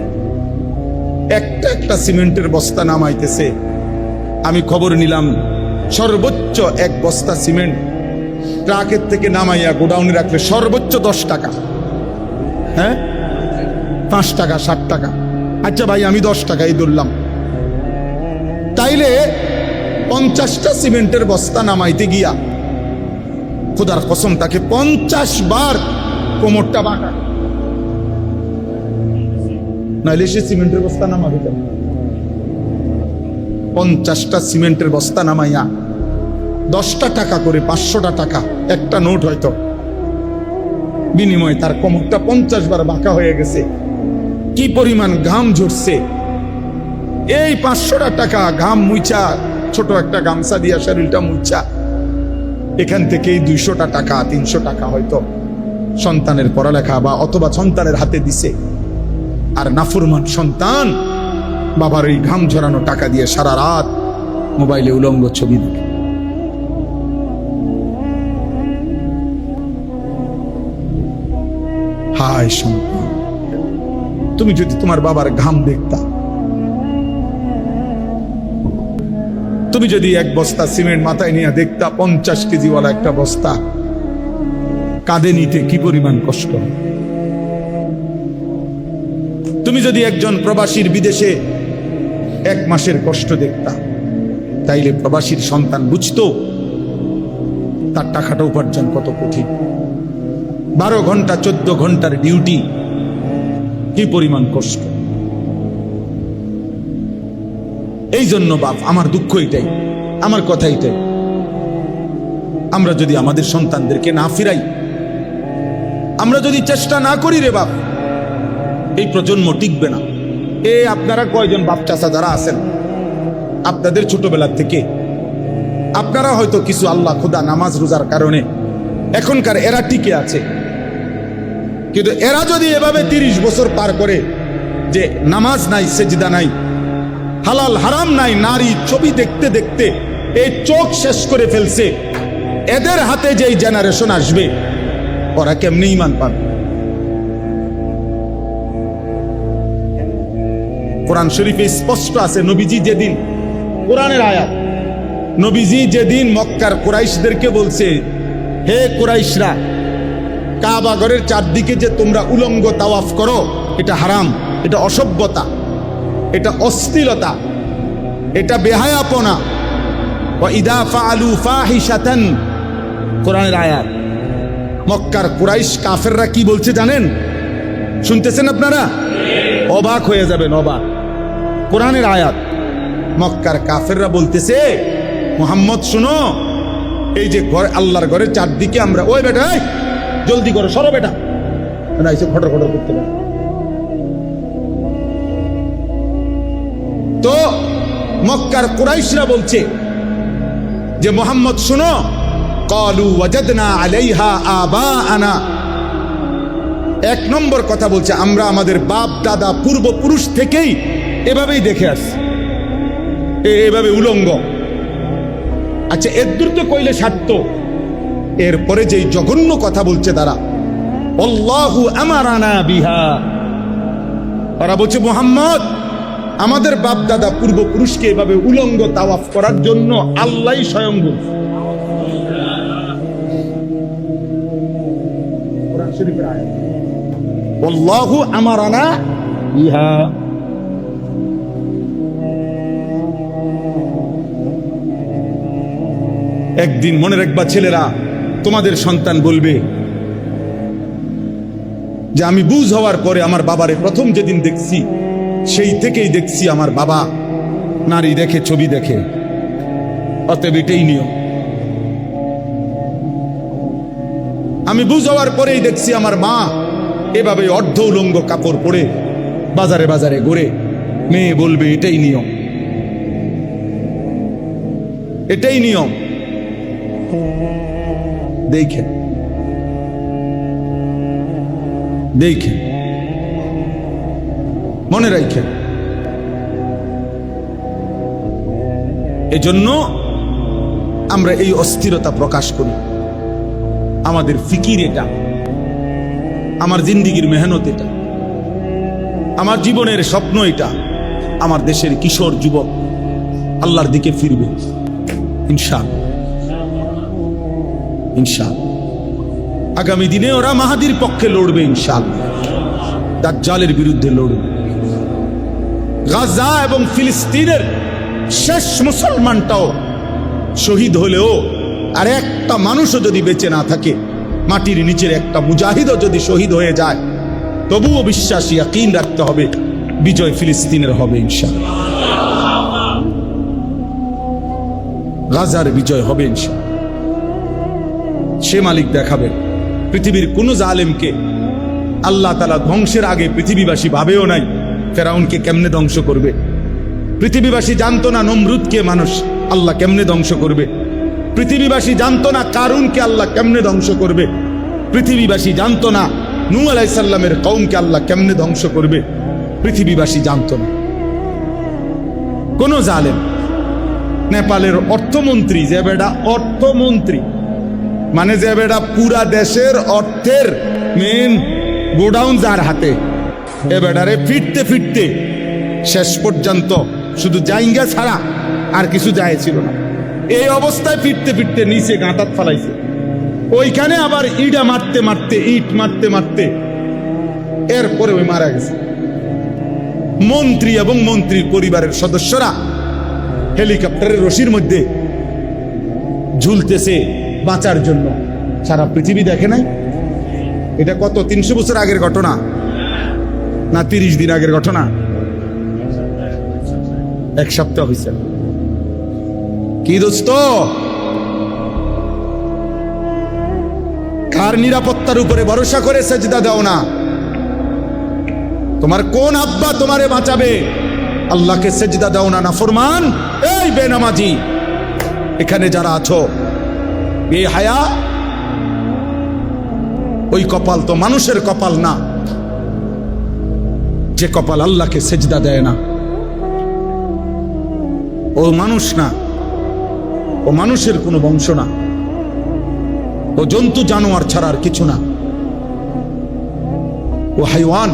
একটা একটা সিমেন্টের বস্তা নামাইতেছে। আমি খবর নিলাম সর্বোচ্চ এক বস্তা সিমেন্ট ট্রাকের থেকে নামাইয়া গোডাউনে রাখলে সর্বোচ্চ 10 টাকা, হ্যাঁ 5 টাকা 60 টাকা। আচ্ছা ভাই আমি 10 টাকাই ধরলাম, তাইলে 50টা সিমেন্টের বস্তা নামাইতে গিয়া খোদার কসম তাকে 50 বার কোমরটা বাঁকা, নাইলে সে সিমেন্টের বস্তা নামাবে কেন? 50টা সিমেন্টের বস্তা নামাইয়া 10টা টাকা করে 500টা টাকা একটা নোট হয়তো বিনিময়ে তার কোমরটা 50 বার বাঁকা হয়ে গেছে। কি পরিমাণ ঘাম ঝরছে! এই 500টা টাকা ঘাম মুইচা, ছোট একটা গামছা দিয়া শরীরটা মুইচা, এখান থেকেই 200টা টাকা 300 টাকা হয়তো সন্তানের পড়ালেখা বা অথবা সন্তানের হাতে দিছে। আর নাফরমান সন্তান বাবার এই ঘাম ঝরানো টাকা দিয়ে সারা রাত মোবাইলে উলঙ্গ ছবি দেখে। হায় সন্তান, তুমি যদি তোমার বাবার ঘাম দেখতা, তুমি যদি এক বস্তা সিমেন্ট মাথায় নিয়ে দেখতা 50 কেজিওয়ালা একটা বস্তা কাঁধে নিতে কি পরিমাণ কষ্ট। তুমি যদি একজন প্রবাসীর বিদেশে 1 মাসের কষ্ট দেখতা, তাইলে প্রবাসীর সন্তান বুঝতো তার টাকাটা উপার্জন কত কঠিন। 12 ঘন্টা 14 ঘন্টার ডিউটি, কি পরিমাণ কষ্ট। এই জন্য বাপ, আমার দুঃখ এটাই, আমার কথা এটাই, আমরা যদি আমাদের সন্তানদেরকে না ফিরাই, আমরা যদি চেষ্টা না করি রে বাপ, এই প্রজন্ম টিকবে না। আপনারা কয়জন বাপ চাচা যারা আছেন, আপনাদের ছোটবেলা থেকে আপনারা হয়তো কিছু আল্লাহ খোদা নামাজ রোজার কারণে এখনকার এরা টিকে আছে, কিন্তু এরা যদি এভাবে 30 বছর পার করে যে নামাজ নাই, সেজদা নাই, হালাল হারাম নাই, নারী ছবি দেখতে দেখতে এই চোখ শেষ করে ফেলছে, এদের হাতে যেই জেনারেশন আসবে ওরা কেমনে ঈমান পাবে? কোরআন শরীফে স্পষ্ট আছে, নবীজি যেদিন, কোরআনের আয়াত, নবীজি যেদিন মক্কার কুরাইশদেরকে বলছে, হে কুরাইশরা, কাবা ঘরের চারদিকে যে তোমরা উলঙ্গ তাওয়াফ করো, এটা হারাম, এটা অসভ্যতা, এটা অশ্লীলতা, এটা বেহায়াপনা। ওয়া ইদা ফাআলু ফাহিশাতান, কোরআনের আয়াত। মক্কার কুরাইশ কাফেররা কি বলছে জানেন? শুনতেছেন আপনারা? অবাক হয়ে যাবেন, অবাক। কোরআনের আয়াত, মক্কার কাফেররা বলতেছে, মুহাম্মদ শুনো, এই যে ঘর, আল্লাহর ঘরের চারদিকে আমরা, ওই বেটা জলদি করো, সরো বেটা, না এসে খটর খটর করতে পারে। তো মক্কার কুরাইশরা বলছে যে মুহাম্মদ শুনো, ক্বালু ওয়াজাদনা আলাইহা আবাআনা, 1 নম্বর কথা বলছে, আমরা আমাদের বাপ দাদা পূর্বপুরুষ থেকেই এভাবেই দেখে আসছি, এভাবে উলঙ্গ। আচ্ছা এর দ্রুত কইলে স্বার্থ, এরপরে যেই জঘন্য কথা বলছে তারা, আল্লাহু আমারানা বিহা, ওরা বলছে মুহাম্মদ আমাদের বাপ দাদা পূর্বপুরুষকে এভাবে উলঙ্গ তাওয়াফ করার জন্য আল্লাহই স্বয়ং বলছে। কোরআন শরীফের আয়াত, আল্লাহু আমারানা বিহা। একদিন মনে রাখবা ছেলেরা, তোমাদের সন্তান বলবে যে আমি বুঝ হওয়ার পরে আমার বাবারে প্রথম যেদিন দেখছি, সেই থেকেই দেখছি আমার বাবা নারী দেখে, ছবি দেখে, অতএব এটাই নিয়ম। আমি বুঝ হওয়ার পরেই দেখছি আমার মা এভাবে অর্ধ উলঙ্গ কাপড় পরে বাজারে বাজারে ঘুরে, মেয়ে বলবে এটাই নিয়ম, এটাই নিয়ম। দেখেন দেখেন, মনে রাখেন। এজন্য আমরা এই অস্থিরতা প্রকাশ করি। আমাদের ফিকির এটা, আমার জিন্দিগির মেহনত এটা, আমার জীবনের স্বপ্ন এটা। আমার দেশের কিশোর যুবক আল্লাহর দিকে ফিরবে ইনশাআল্লাহ, ইনশাআল্লাহ। আগামী দিনে ওরা মাহাদির পক্ষে লড়বে ইনশাআল্লাহ, দাজ্জালের বিরুদ্ধে লড়বে। গাজা এবং ফিলিস্তিনের শেষ মুসলমানটাও শহীদ হলেও আর একটা মানুষও যদি বেঁচে না থাকে, মাটির নিচের একটা মুজাহিদও যদি শহীদ হয়ে যায়, তবুও বিশ্বাসী ইয়াকিন রাখতে হবে বিজয় ফিলিস্তিনের হবে ইনশাআল্লাহ, গাজার বিজয় হবে ইনশাআল্লাহ। সে মালিক দেখাবেন। পৃথিবীর কোন জালেমকে আল্লাহ তাআলা ধ্বংসের আগে পৃথিবীবাসী ভাবেও নাই ফেরাউনকে কেমনে ধ্বংস করবে। পৃথিবীবাসী জানতো না নমরুদকে মানুষ আল্লাহ কেমনে ধ্বংস করবে। পৃথিবীবাসী জানতো না কারুনকে আল্লাহ কেমনে ধ্বংস করবে। পৃথিবীবাসী জানতো না নূহ আলাইহিস সালামের কওমকে আল্লাহ কেমনে ধ্বংস করবে। পৃথিবীবাসী জানতো না। কোন জালেম, নেপালের অর্থমন্ত্রী, যে বেটা অর্থমন্ত্রী মানে যে বেটা পুরা দেশের অর্থের মেন গোডাউন যার হাতে, এ বেটারে ফিরতে ফিরতে শেষ পর্যন্ত শুধু জাইঙ্গা ছাড়া আর কিছু যায় ছিল না। এই অবস্থায় ফিরতে ফিরতে নিচে গাঁতাত ফালাইছে। ওইখানে আবার ইটা মারতে মারতে, ইট মারতে মারতে এরপরে ওই মারা গেছে। মন্ত্রী এবং মন্ত্রীর পরিবারের সদস্যরা হেলিকপ্টারের রশির মধ্যে ঝুলতেছে বাঁচার জন্য। সারা পৃথিবী দেখে নাই। এটা কত 300 বছর আগের ঘটনা না 30 দিন আগের ঘটনা? এক সপ্তাহ হয়েছে। কি দোস্ত, কার নিরাপত্তার উপরে ভরসা করে সেজদা দাও না? তোমার কোন আব্বা তোমারে বাঁচাবে? আল্লাহকে সেজদা দাও না নাফরমান। এই বেনামাজি, এখানে যারা আছো বেহায়া, ওই কপাল তো মানুষের কপাল না যে কপাল আল্লাহকে সেজদা দেয় না। ও মানুষ না, ও মানুষের কোনো বংশ না, ও জন্তু জানোয়ার ছাড়া আর কিছু না, ও হাইওয়ান,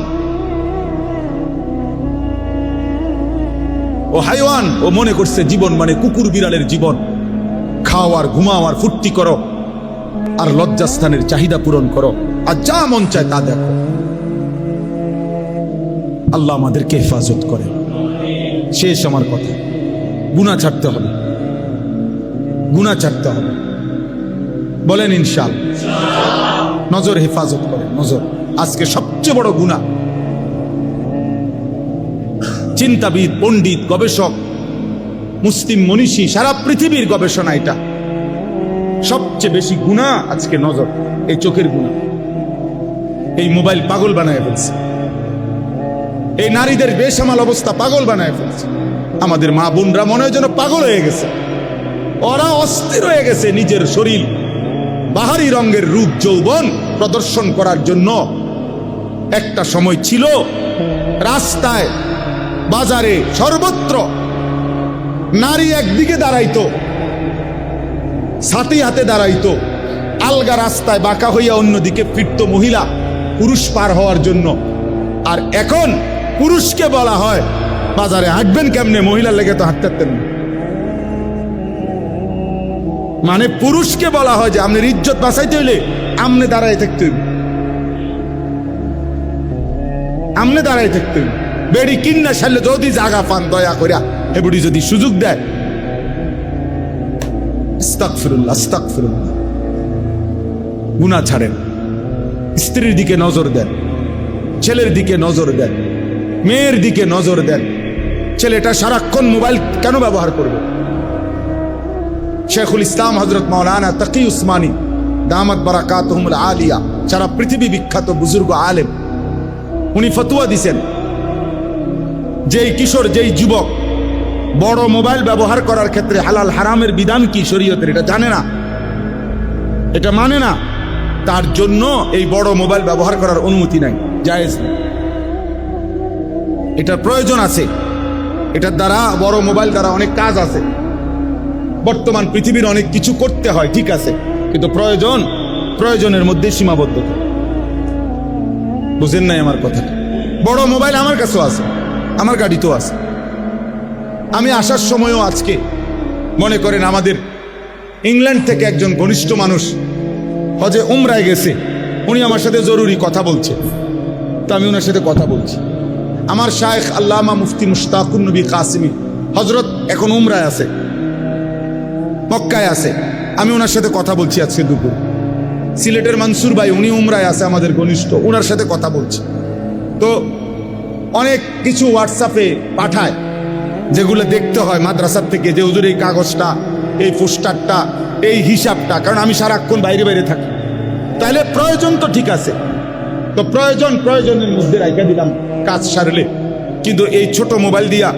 ও হাইওয়ান। ও মনে করছে জীবন মানে কুকুর বিড়ালের জীবন, খাও আর ঘুমাও আর ফুর্তি করো আর লজ্জাস্থানের চাহিদা পূরণ করো আর যা মন চায় তা দেখো। আল্লাহ আমাদেরকে হেফাজত করে। শেষ আমার কথা, গুনাহ ছাড়তে হবে, গুনাহ ছাড়তে হবে। বলেন ইনশাআল্লাহ। নজর হেফাজত করে, নজর আজকে সবচেয়ে বড় গুনাহ। চিন্তাবিদ, পণ্ডিত, গবেষক, মুসলিম মনীষী, সারা পৃথিবীর গবেষণা এটা। সবচেয়ে বেশি গুনাহ আজকে নজর, এই চোখের গুনাহ। এই মোবাইল পাগল বানায় ফেলছে, এই নারীদের বেসামাল অবস্থা পাগল বানায় ফেলছে। আমাদের মা বোনরা মনে হয় যেন পাগল হয়ে গেছে, ওরা অস্থির হয়ে গেছে নিজের শরীর বাহারি রঙের রূপ যৌবন প্রদর্শন করার জন্য। একটা সময় ছিল রাস্তায় বাজারে সর্বত্র নারী একদিকে দাঁড়াইতো, ছাতি হাতে দাঁড়াইতো, আলগা রাস্তায় বাঁকা হইয়া অন্যদিকে ফিরত মহিলা পুরুষ পার হওয়ার জন্য। আর এখন পুরুষকে বলা হয় বাজারে হাঁটবেন কেমনে, মহিলার লেগে তো হাঁটতে পারতেন না। মানে পুরুষকে বলা হয় যে আপনার ইজ্জত বাঁচাইতে হইলে আমনে দাঁড়ায় থাকতে হইবে, আমনে দাঁড়ায় থাকতে হইবে। বেড়ি কিন্না সারলে যদি জাগা পান দয়া করিয়া এবুড়ি যদি সুযোগ দেয়, আস্তাগফিরুল্লাহ, আস্তাগফিরুল্লাহ। গুনাহ ছাড়েন, স্ত্রীর দিকে নজর দেন, ছেলের দিকে নজর দেন, মেয়ের দিকে নজর দেন। ছেলেটা সারাক্ষণ মোবাইল কেন ব্যবহার করবে? শেখুল ইসলাম হযরত মাওলানা তাকি উসমানী দামাত বারাকাতুহুমুল আলিয়া, সারা পৃথিবী বিখ্যাত বুজুর্গ আলেম, উনি ফতোয়া দিছেন যেই কিশোর, যেই যুবক বড় মোবাইল ব্যবহার করার ক্ষেত্রে হালাল হারামের বিধান কি শরীয়তের এটা জানে না, এটা মানে না, তার জন্য এই বড় মোবাইল ব্যবহার করার অনুমতি নাই, জায়েজ না। এটার প্রয়োজন আছে, এটার দ্বারা বড় মোবাইল দ্বারা অনেক কাজ আছে, বর্তমান পৃথিবীর অনেক কিছু করতে হয়, ঠিক আছে, কিন্তু প্রয়োজনের মধ্যে সীমাবদ্ধতা। বুঝেন নাই আমার কথা? বড় মোবাইল আমার কাছেও আছে, আমার গাড়িতেও আছে। আমি আসার সময়ও আজকে মনে করেন আমাদের ইংল্যান্ড থেকে একজন ঘনিষ্ঠ মানুষ হজে উমরায় গেছে, উনি আমার সাথে জরুরি কথা বলছে, তো আমি ওনার সাথে কথা বলছি। আমার শায়েখ আল্লামা মুফতি মুশতাকুন নবী কাসিমি হজরত এখন উমরায় আছে, মক্কায় আছে, আমি ওনার সাথে কথা বলছি আজকে দুপুর। সিলেটের মনসুর ভাই উনি উমরায় আছে, আমাদের ঘনিষ্ঠ, ওনার সাথে কথা বলছি। তো অনেক কিছু হোয়াটসঅ্যাপে পাঠায় যেগুলো দেখতে হয় মাদ্রাসার থেকে, যে হুজুর এই কাগজটা, এই পোস্টারটা, এই হিসাবটা, কারণ আমি সারাক্ষণ বাইরে বাইরে থাকি। তাহলে প্রয়োজন তো ঠিক আছে, তো প্রয়োজনের মধ্যে রাখা দিলাম কাজ সারলে, কিন্তু এই ছোট মোবাইল দিয়া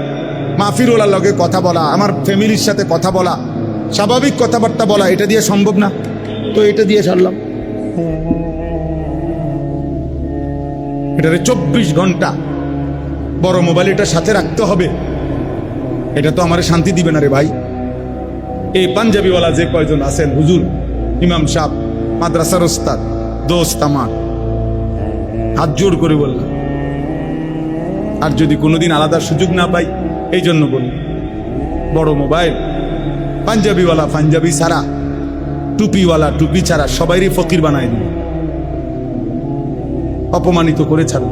মাহফিরুল্লাহর লগে কথা বলা, আমার ফ্যামিলির সাথে কথা বলা, স্বাভাবিক কথাবার্তা বলা, এটা দিয়ে সম্ভব না, তো এটা দিয়ে সারলাম। এটারে 24 ঘন্টা বড় মোবাইল এটা সাথে রাখতে হবে, এটা তো আমার শান্তি দিবে না রে ভাই। এই পাঞ্জাবিওয়ালা যে কয়জন আছেন, হুজুর, ইমাম সাহেব, মাদ্রাসার ওস্তাদ, দোস্ত আমার, হাত জোর করে বললাম, আর যদি কোনোদিন আলাদা সুযোগ না পাই, এই জন্য বলি, বড় মোবাইল পাঞ্জাবিওয়ালা পাঞ্জাবি ছাড়া, টুপিওয়ালা টুপি ছাড়া সবাইরই ফকির বানায় দিল, অপমানিত করে ছাড়ো,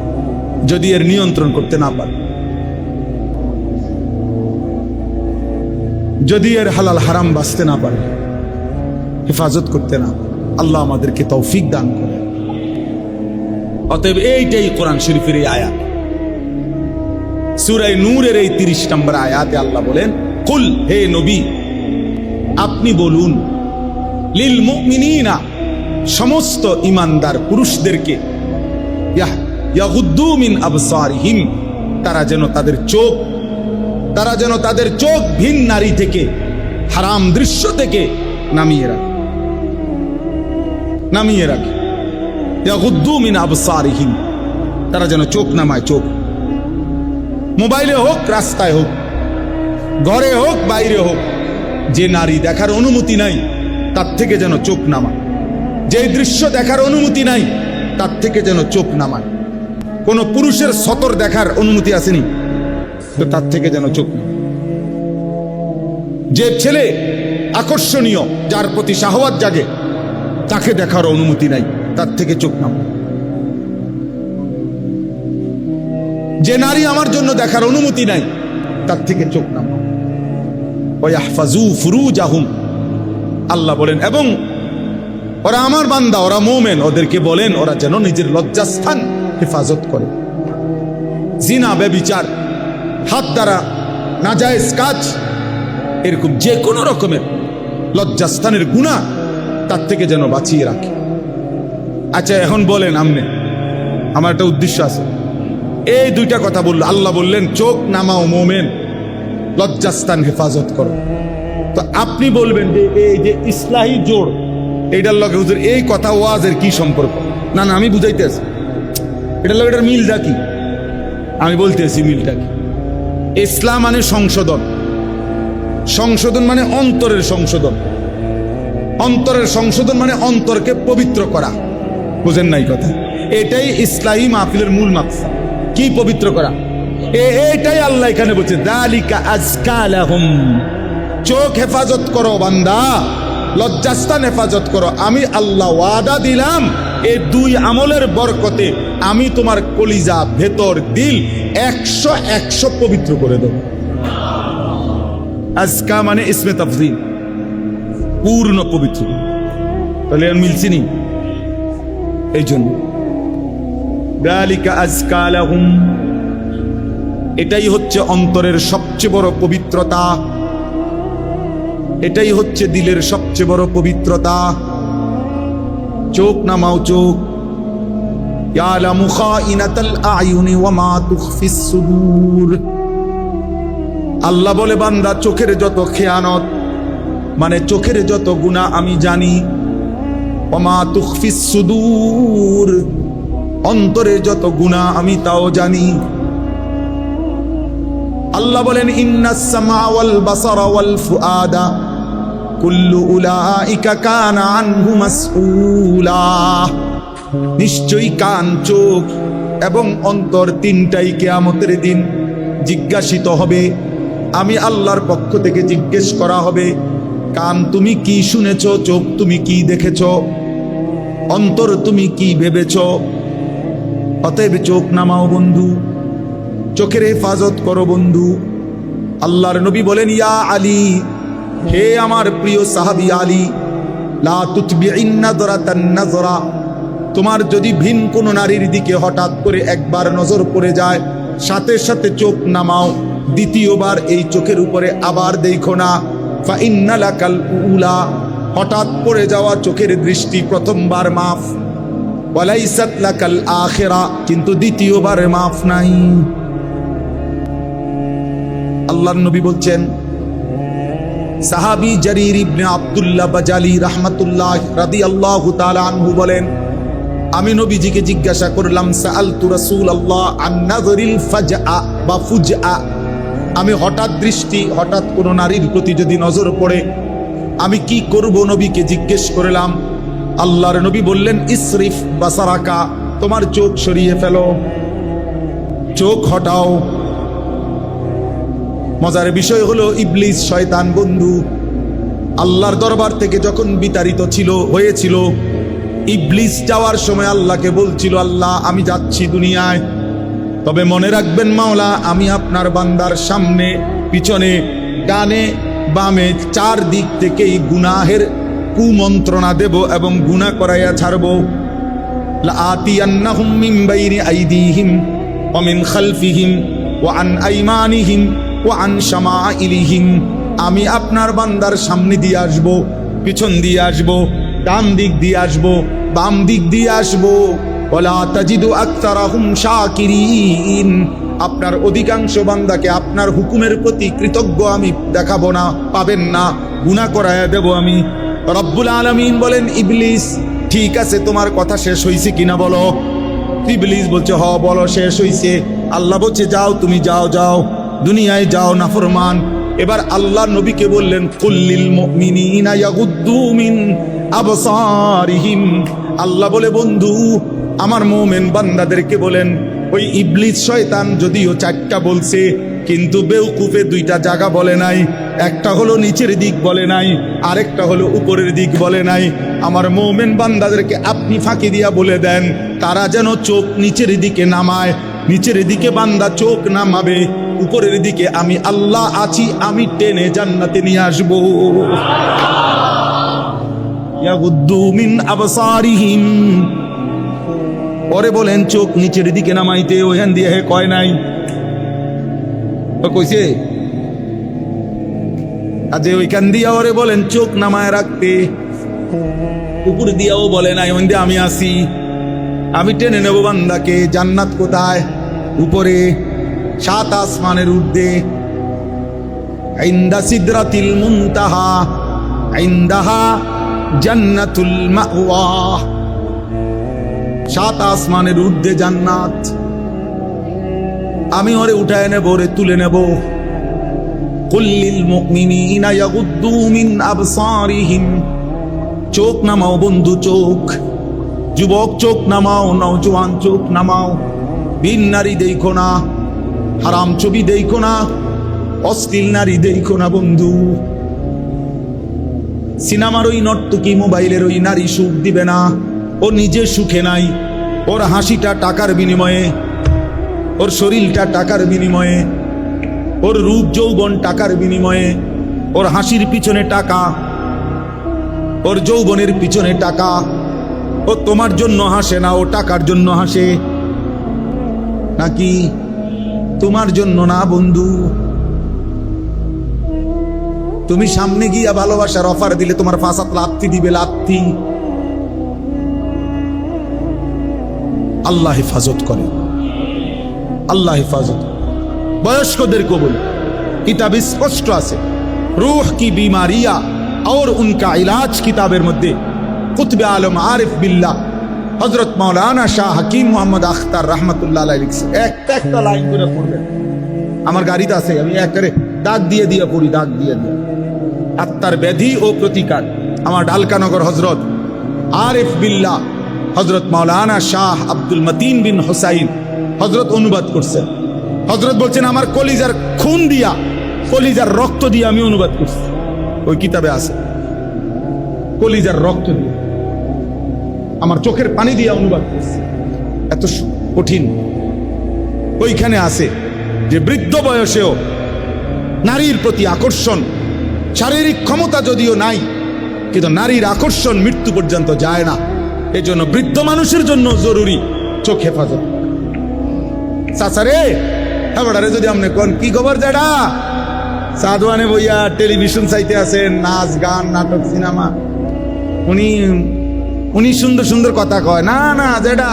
যদি এর নিয়ন্ত্রণ করতে না পারে, যদি এর হালাল হারাম বাঁচতে না পারে, হেফাজত করতে না, আল্লাহ আমাদেরকে তৌফিক দান করে। অতএব এইটাই কোরআন শরীফের এই আয়াত, সূরা নূরের এই 30 নম্বর আয়াতে আল্লাহ বলেন, কুল, হে নবী আপনি বলুন, লিল মুমিনিনা, সমস্ত ইমানদার পুরুষদেরকে, ইয়াগুদ্দু মিন আবসারিহিম, তারা যেন তাদের চোখ ভিন নারী থেকে, হারাম দৃশ্য থেকে নামিয়ে রাখে। ইয়াগুদ্দু মিন আবসারিহিম, তারা যেন চোখ নামায়। চোখ মোবাইলে হোক, রাস্তায় হোক, ঘরে হোক, বাইরে হোক, যে নারী দেখার অনুমতি নাই তার থেকে যেন চোখ নামায়, যে দৃশ্য দেখার অনুমতি নাই তার থেকে যেন চোখ নামায়। কোন পুরুষের সতর দেখার অনুমতি আসেনি, তো তার থেকে যেন চোখ নামায়। যে ছেলে আকর্ষণীয়, যার প্রতি শাহওয়াত জাগে, তাকে দেখার অনুমতি নাই, তার থেকে চোখ নামায়। যে নারী আমার জন্য দেখার অনুমতি নাই, তার থেকে চোখ নামায়। ওয়াহফাজু ফুরুজাহুম, আল্লাহ বলেন, এবং ওরা আমার বান্দা, ওরা মুমিন, ওদেরকে বলেন ওরা যেন নিজের লজ্জাস্থান হেফাজত করে। জিনা, ব্যভিচার, হাত দ্বারা নাজায়েজ কাজ, এরকম যে কোনো রকমের লজ্জাস্থানের গুনাহ, তার থেকে যেন বাঁচিয়ে রাখে। আচ্ছা এখন বলেন, আমনে, আমার একটা উদ্দেশ্য আছে, এই দুইটা কথা বললো, আল্লাহ বললেন চোখ নামাও মুমিন, লজ্জাস্থান হেফাজত করো। তো আপনি বলবেন যে এই যে ইসলাহি জোড়, এইটার লগে হুজুর এই কথা ওয়াজের কি সম্পর্ক? না না, আমি বুঝাইতেছি এটার লগে এটার মিলটা কি, আমি বলতেছি মিলটা কি। ইসলাম মানে সংশোধন, সংশোধন মানে অন্তরের সংশোধন, অন্তরের সংশোধন মানে অন্তরকে পবিত্র করা। বুঝেন নাই কথা? এটাই ইসলাহি মাহফিলের মূল মাকসাদ। কি পবিত্র করা? এটাই আল্লাহ এখানে বলছে, যালিকা আযকা লাহুম, চোখ হেফাজত করো বান্দা, লজ্জাস্থান হেফাজত করো। আমি আল্লাহ ওয়াদা দিলাম, এই দুই আমলের বরকতে আমি তোমার কলিজা, ভেতর, দিল 100 পবিত্র করে দেব। আজকা মানে ইসমে তাফজিল, পূর্ণ পবিত্র। তাহলে আর মিলছি নি? এই জন্য যালিকা আযকা লাহুম, এটাই হচ্ছে অন্তরের সবচেয়ে বড় পবিত্রতা, এটাই হচ্ছে দিলের সবচেয়ে বড় পবিত্রতা। চোখ নামাও, চোখ। ইয়ালামু খাইনাতাল আয়ুনি ওয়া মা তুখফিস সুদূর। আল্লাহ বলে, বান্দা চোখের যত খেয়ানত, মানে চোখের যত গুনাহ আমি জানি, ওয়া মা তুখফিস সুদূর, অন্তরের যত গুনাহ আমি তাও জানি। আল্লাহ বলেন ইন্নাস সামা ওয়াল বাসারা ওয়াল ফুআদা কুল্লু উলাইকা কানা আনহু মাসউলা। নিশ্চয়ই কান, চোখ এবং অন্তর তিনটাই কিয়ামতের দিন জিজ্ঞাসিত হবে। আমি আল্লাহর পক্ষ থেকে জিজ্ঞেস করা হবে, কান তুমি কি শুনেছ, চোখ তুমি কি দেখেছ, অন্তর তুমি কি ভেবেছ। অতএব চোখ নামাও বন্ধু, চোখের হেফাজত করো বন্ধু। আল্লাহর নবী বলেন, ইয়া আলী, হে আমার প্রিয় সাহাবী আলী, লা তুতবিইন নাযরাতান নাযরা, তোমার যদি ভিন কোন নারীর দিকে হঠাৎ করে একবার নজর পড়ে যায়, সাথে সাথে চোখ নামাও, দ্বিতীয়বার এই চোখের উপরে আবার দেখো না। ফা ইন্না লাকাল উলা, হঠাৎ পড়ে যাওয়া চোখের দৃষ্টি প্রথমবার মাফ, ওয়ালাইসাত লাকাল আখিরা, কিন্তু দ্বিতীয়বার মাফ নাই। আল্লাহর নবী বলছেন, সাহাবী জারির ইবনে আব্দুল্লাহ বাজালি রাহমাতুল্লাহ রাদিয়াল্লাহু তাআলা আনহু বলেন, আমি নবীজিকে জিজ্ঞাসা করলাম, সাআলতু রাসূলুল্লাহ আন নাযরিল ফাজআ বা ফুজআ, আমি হঠাৎ দৃষ্টি, হঠাৎ কোন নারীর প্রতি যদি নজর পড়ে আমি কি করব, নবীকে জিজ্ঞেস করলাম। আল্লাহর নবী বললেন, ইসরিফ বাসারাকা, তোমার চোখ সরিয়ে ফেলো, চোখ হটাও। মজার বিষয় হলো, ইবলিস শয়তান বন্ধু আল্লাহর দরবার থেকে যখন বিতাড়িত হয়েছিল, ইবলিস যাওয়ার সময় আল্লাহকে বলছিল, আল্লাহ আমি যাচ্ছি দুনিয়ায়, তবে মনে রাখবেন মাওলা, আমি আপনার বান্দার সামনে, পিছনে, ডানে, বামে, চার দিক থেকেই গুনাহের কুমন্ত্রণা দেব এবং গুনাহ করাইয়া ছাড়ব। লাআতিয়ান্নাহুম মিন বাইনি আইদিহিম ওয়া মিন খালফিহিম ওয়া আন আইমানিহিম ওয়া আন শামাইলিহিম, আমি আপনার বান্দার সামনে দিয়ে আসব, পিছন দিয়ে আসব, ডান দিক দিয়ে আসব, বাম দিক দিয়ে আসব। ওয়ালা তাজিদু আকতারাহুম শাকিরিন, আপনার অধিকাংশ বান্দাকে আপনার হুকুমের প্রতি কৃতজ্ঞ আমি দেখাবো না, পাবেন না, গুনাহ করায়া দেব আমি। রব্বুল আলামিন বলেন, ইবলিস ঠিক আছে, তোমার কথা শেষ হইছে কিনা বলো। ইবলিস বলছে, হ বলো, শেষ হইছে। আল্লাহ বলছে, যাও তুমি, যাও যাও, দুনিয়ায় যাও নাফরমান। এবার আল্লাহ নবীকে বললেন, কুল্লিল মুমিনিনা ইয়াগুদ্দু মিন আবসারিহিম, আল্লাহ বলে, বন্ধু আমার মুমিন বান্দাদেরকে বলেন, ওই ইবলিস শয়তান যদিও চারটা বলছে, কিন্তু বেউকুফে দুইটা জায়গা বলে নাই। একটা হলো নিচের দিক বলে নাই, আরেকটা হলো উপরের দিক বলে নাই। আমার মুমিন বান্দাদেরকে আপনি ফাঁকি দিয়া বলে দেন, তারা যেন চোখ নিচের দিকে নামায়। নিচের দিকে বান্দা চোখ নামাবে, উপরের দিকে আমি আল্লাহ আছি, আমি টেনে জান্নাতে নিয়ে আসবো। ইয়াগুদ্দু মিন আবসারিহিম, পরে বলেন চোখ নিচের দিকে নামাইতে, ওখান দিয়ে হে কয় নাই, কইছে আজে ওইখান দিয়া ওরে বলেন চোখ নামায় রাখতে, উপর দিয়াও বলে নাই, ওখান দিয়ে আমি আসি, আমি টেনে নেব বান্দাকে। জান্নাত কোথায়? উপরে, সাত আসমানের ঊর্ধ্বে, ইনদা সিদরাতিল মুনতাহা ইনদাহা জান্নাতুল মাওয়া, সাত আসমানের ঊর্ধ্বে জান্নাত। আমি ওরে উঠায় নেব, ওরে তুলে নেব। কুল্লিল মুমিনিনা ইয়াগুদ্দু মিন আবসারিহিম, চোখ নামাও বন্ধু, চোখ, যুবক চোখ নামাও, নওজোয়ান চোখ নামাও। বিন নারী দেখো না, হারাম ছবি দেখো না, অশ্লীল নারী দেখো না বন্ধু। সিনেমার ওই নর্তকী, মোবাইলের ওই নারী সুখ দিবে না, ও নিজে সুখে নাই। ওর হাসিটা টাকার বিনিময়ে, ওর শরীরটা টাকার বিনিময়ে, ওর রূপ যৌবন টাকার বিনিময়ে, ওর হাসির পিছনে টাকা, ওর যৌবনের পিছনে টাকা। ও তোমার জন্য হাসে না, ও টাকার জন্য হাসে। নাকি তোমার জন্য না বন্ধু। তুমি সামনে গিয়া ভালোবাসার অফার দিলে তোমার ফাঁসাত লাথি দিবে, লাথি। আল্লাহ হেফাজত করে, আল্লাহ হেফাজত। বয়স্কদের কবুল কিতাবে স্পষ্ট আছে, রূহ কি বিমারিয়া और उनका इलाज किताबेर मध्य কুতবে আলম আরিফ বিল্লাহ হযরত মাওলানা শাহ হাকিম মোহাম্মদ আখতার রহমতুল্লাহ আলাইহি লিখছে। একটা লাইন করে পড়বেন, আমার গাড়িতে আছে, আমি একবারে দাগ দিয়ে দিয়ে পড়ি, দাগ দিয়ে দিয়ে। আত্মার ব্যাধি ও প্রতিকার, আমার ঢালকানগর হযরত আরিফ বিল্লাহ হযরত মাওলানা শাহ আব্দুল মতিন বিন হুসাইন হযরত অনুবাদ করছেন। হযরত বলছেন আমার কলিজার খুন দিয়া, কলিজার রক্ত দিয়ে আমি অনুবাদ করছি। ওই কিতাবে আছে, কলিজার রক্ত দিয়ে, আমার চোখের পানি দিয়ে অনুবাদ করছি। এত কঠিন। ওইখানে আছে যে বৃদ্ধ বয়সেও নারীর প্রতি আকর্ষণ, শারীরিক ক্ষমতা যদিও নাই, কিন্তু নারীর আকর্ষণ মৃত্যু পর্যন্ত যায় না। এজন্য বৃদ্ধ মানুষের জন্য জরুরি চোখ হেফাজত। চাচারে হ্যাঁ যদি আপনি কোন কি খবর জেডা সাদওয়ানে বইয়া টেলিভিশন চাইতে আছেন, নাচ গান নাটক সিনেমা, উনি সুন্দর সুন্দর কথা কয় না না যেটা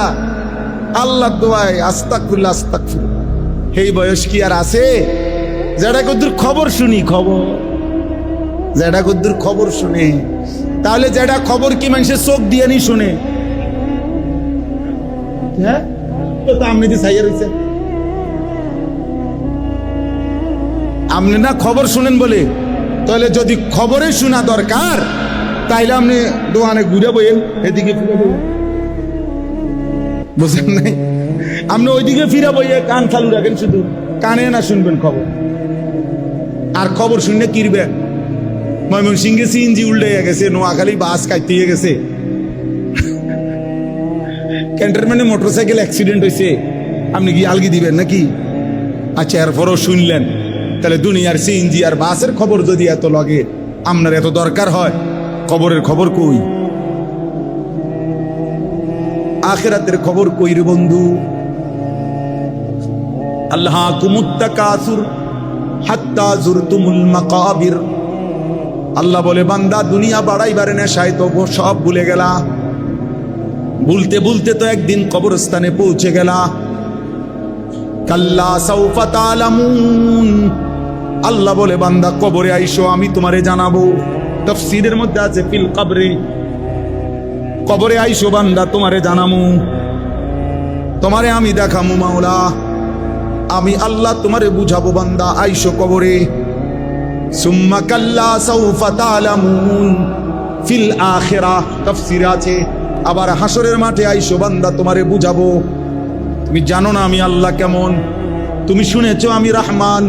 আল্লাহ দোয়ায় আস্তাগফিরুল্লাহ আস্তাগফিরুল্লাহ। এই বয়স কি আর আছে? যেটা কদ্দুর খবর শুনি, খবর যেটা কদ্দুর খবর শুনে, তাহলে যেটা খবর কি মানুষের চোখ দিয়ে নি শুনে? হ্যাঁ তো আপনি যে সাইয়া রয়েছেন, আপনি না খবর শুনেন বলে, তাহলে যদি খবরে শোনা দরকার তাইলে আপনি দোকানে ঘুরে বইয়েন, এদিকে ফিরে বইয়েন, বুঝলেন নাই? আপনি ওইদিকে ফিরে বইয়ে কান চালু রাখেন, শুধু কানে না শুনবেন খবর। আর খবর শুনলে কিরবেন? ময়মনসিংহে সিএনজি উল্টে গেছে, নোয়াখালী বাস কাটতে গেছে, ক্যান্টনমেন্টে মোটরসাইকেল অ্যাক্সিডেন্ট হয়েছে, আপনি কি আলগি দিবেন নাকি? আচ্ছা, এরপরও শুনলেন, তাহলে দুনিয়ার সিএনজি আর বাসের খবর যদি এত লাগে, আপনার এত দরকার হয়, খবরের খবর কই? আখিরাতের খবর কই রে বন্ধু? আল্লাহকুমুত তাকাসুর হাত্তা যুরতুমুল মাকাবির। আল্লাহ বলে বান্দা দুনিয়া বাড়াইবারে নেশায় তো সব ভুলে গেলা, ভুলতে ভুলতে তো একদিন কবরস্থানে পৌঁছে গেলা। কাল্লা সাউফা তা'লামুন। আল্লাহ বলে বান্দা কবরে আইসো, আমি তোমারে জানাবো। তাফসীরের মধ্যে আছে ফিল কবরে, কবরে আইসো বান্দা তোমারে জানামু, তোমারে আমি দেখামু মাওলা, আমি আল্লাহ তোমারে বুঝাবো বান্দা, আইসো কবরে। সুম্মা কাল্লা সাউফা তা'লামুন ফিল আখিরাহ। তাফসীরে আছে আবার হাসরের মাঠে আইসো বান্দা তোমারে বুঝাবো। তুমি জানো না আমি আল্লাহ কেমন, তুমি শুনেছো আমি রহমান,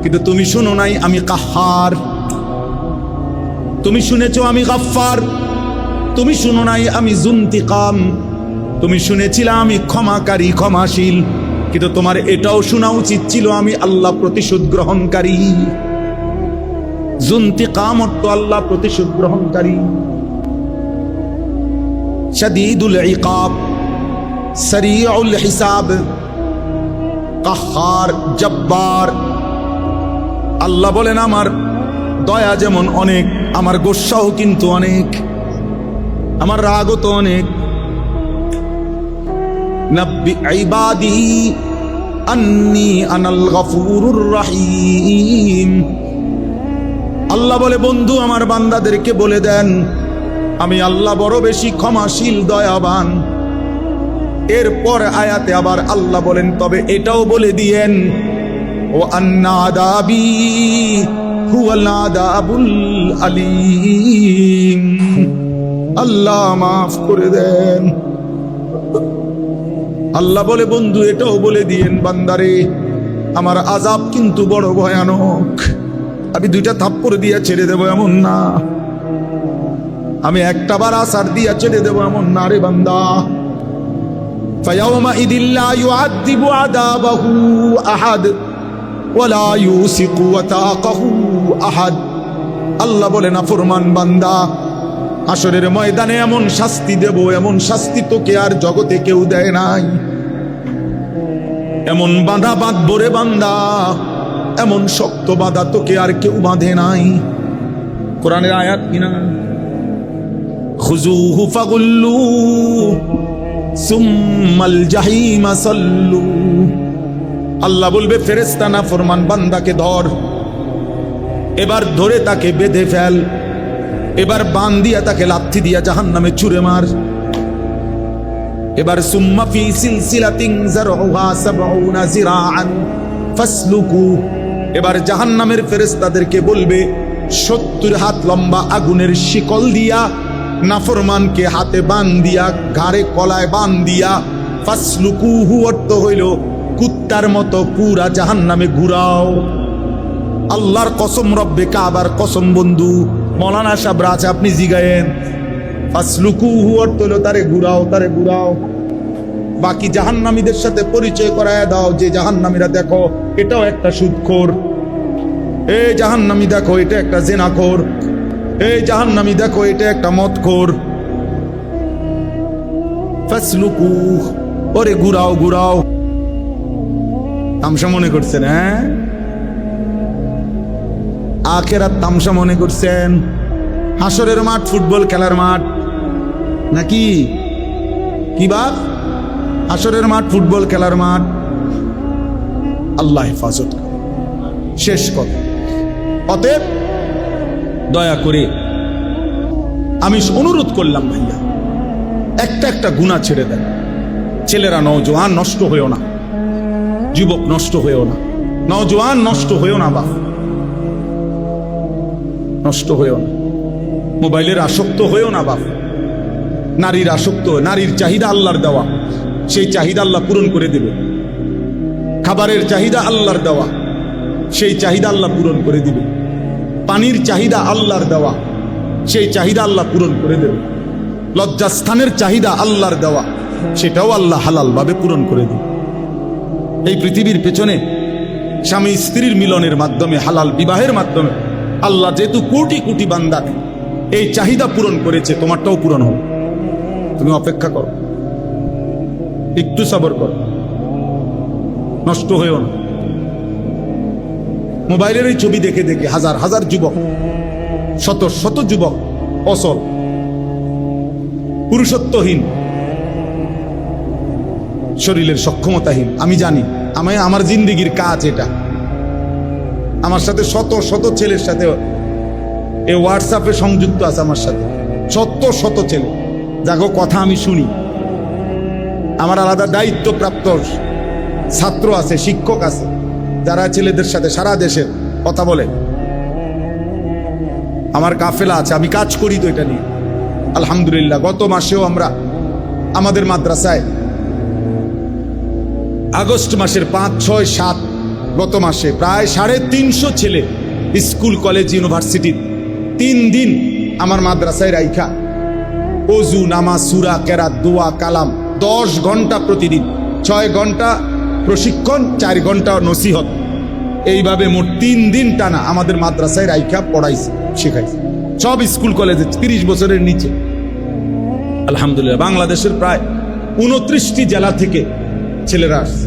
কিন্তু তুমি শুনো নাই আমি কাহ্হার। তুমি শুনেছো আমি গাফফার, তুমি শুনো নাই আমি যুনতিকাম। তুমি শুনেছিলে আমি ক্ষমাকারী ক্ষমাশীল, কিন্তু তোমার এটাও শোনা উচিত ছিল আমি আল্লাহ প্রতিশোধ গ্রহণকারী। যুনতিকাম অর্থ আল্লাহ প্রতিশোধ গ্রহণকারী। শাদীদুল ইকাব, সরিউল হিসাব, কাহ্হার, জব্বার। আল্লাহ বলেন আমার দয়া যেমন অনেক, আমার গোস্সাও কিন্তু অনেক, আমার রাগও তো অনেক। নব্বি ইবাদি আন্নী আনাল গফুরুর রহিম। আল্লাহ বলে বন্ধু আমার বান্দাদেরকে বলে দেন আমি আল্লাহ বড় বেশি ক্ষমাশীল দয়াবান। এরপর আয়াতে আবার আল্লাহ বলেন তবে এটাও বলে দিয়েন ও আন্না আযাবি হুয়াল আযাবুল আলীম। আল্লাহ মাফ করে দেন। আল্লাহ বলে বন্ধু এটাও বলে দিয়েন বান্দারে আমার আযাব কিন্তু বড় ভয়ানক। আমি দুইটা থাপ্পড় দিয়া ছেড়ে দেব এমন না, আমি একটা বার আসার দিয়া ছেড়ে দেব এমন না রে বান্দা। فَيَوْمَئِذٍ لَا يُعَذِّبُ عَذَابَهُ أَحَدٌ وَلَا يُوثِقُ وَثَاقَهُ أَحَدٌ। আল্লাহ বলে না ফরমান বান্দা হাসরের ময়দানে এমন শাস্তি দেব, এমন শাস্তি তোকে আর জগতে কেউ দেয় নাই। এমন বাঁধা বাঁধবো রে বান্দা, এমন শক্ত বাঁধা তোকে আর কেউ বাঁধে নাই। কোরআনের আয়াত কিনা? খুযূহু ফাগুল্লুহু সুম্মাল জাহিমা সাল্লু। আল্লাহ বলবে ফেরেশতা না ফরমান বান্দাকে ধর, এবার ধরে তাকে বেঁধে ফেল, এবার বান দিয়া তাকে লাথি দিয়া জাহান্নামে ছুঁড়ে মার। এবার সুম্মা ফি সিলসিলাতিন যারউহা ৭০ যিরাআন ফাসলুকু, এবার জাহান্নামের ফেরেশতাদেরকে বলবে ৭০ হাত লম্বা আগুনের শিকল দিয়া নাফরমানকে হাতে বান দিয়া ঘাড়ে কলায় বান দিয়া ফাসলুকুহু অর্থ হইল কুত্তার মতো পুরা জাহান্নামে ঘুরাও। আল্লাহর কসম, রব্বে কাবার কসম বন্ধু, মৌলানা সাহেব রাজ আপনি জিগায়েন, ফাসলুকুহু অর্থ হইল তারে ঘুরাও, তারে ঘুরাও। বাকি জাহান্নামীদের সাথে পরিচয় করায় দাও যে জাহান্নামীরা দেখো এটাও একটা সুদখোর, এই জাহান্নামী দেখো এটা একটা জেনাখোর, এই জাহান্নামী দেখো এটা একটা মদখোর। ফাসলুকু, ওরে ঘুরাও ঘুরাও। তামসা মনে করছেন? হ্যাঁ, আখেরাত তামসা মনে করছেন? হাসরের মাঠ ফুটবল খেলার মাঠ নাকি? কি বাপ, হাসরের মাঠ ফুটবল খেলার মাঠ? আল্লাহ হেফাজত। শেষ কথা, অতএব দয়া করে আমি অনুরোধ করলাম ভাইয়া, একটা একটা গুনাহ ছেড়ে দেন। ছেলেরা, নওজোয়ান নষ্ট হয়েও না, যুবক নষ্ট হয়েও না, নওজোয়ান নষ্ট হয়েও না, বাপ নষ্ট হয়েও না, মোবাইলের আসক্ত হয়েও না বাপ, নারীর আসক্ত, নারীর চাহিদা আল্লাহর দেওয়া, সেই চাহিদা আল্লাহ পূরণ করে দেবে। খাবারের চাহিদা আল্লাহর দেওয়া, সেই চাহিদা আল্লাহ পূরণ করে দিবে। পানির চাহিদা আল্লাহর দেওয়া, সেই চাহিদা আল্লাহ পূরণ করে দেবে। লজ্জাস্থানের চাহিদা আল্লাহর দেওয়া, সেটাও আল্লাহ হালাল ভাবে পূরণ করে দিবে। এই পৃথিবীর পেছনে স্বামী স্ত্রীর মিলনের মাধ্যমে, হালাল বিবাহের মাধ্যমে আল্লাহ যেহেতু কোটি কোটি বান্দার এই চাহিদা পূরণ করেছে, তোমারটাও পূরণ হবে। তুমি অপেক্ষা করো, একটু সবর করো, নষ্ট হয়েও না। মোবাইলের এই ছবি দেখে দেখে হাজার হাজার যুবক, শত শত যুবক অসল, পুরুষত্বহীন, শরীরের সক্ষমতাহীন। আমি জানি, আমার জিন্দিগির কাজ এটা। আমার সাথে শত শত ছেলের সাথে এই হোয়াটসঅ্যাপে সংযুক্ত আছে, আমার সাথে শত শত ছেলে, যাগো কথা আমি শুনি। আমার আলাদা দায়িত্বপ্রাপ্ত ছাত্র আছে, শিক্ষক আছে, যারা ছেলেদের সাথে সারা দেশে কথা বলে। আমার কাফেলা আছে, আমি কাজ করি তো এটা নিয়ে, আলহামদুলিল্লাহ। গত মাসেও আমরা আমাদের মাদ্রাসায় আগস্ট মাসের 5, 6, 7 গত মাসে প্রায় 350 ছেলে স্কুল, কলেজ, ইউনিভার্সিটি 3 দিন আমার মাদ্রাসায় রাইখা ওযু, নামাজ, সূরা, কেরাত, দোয়া, কালাম 10 ঘন্টা প্রতিদিন, 6 ঘন্টা প্রশিক্ষণ, 4 ঘন্টা নসিহত, এইভাবে মোট 3 দিন টানা আমাদের মাদ্রাসায় রাইখা পড়াইছে, শেখাইছে। সব স্কুল কলেজে 30 বছরের নিচে, আলহামদুলিল্লাহ। বাংলাদেশের প্রায় 29টি জেলা থেকে ছেলেরা আসছে।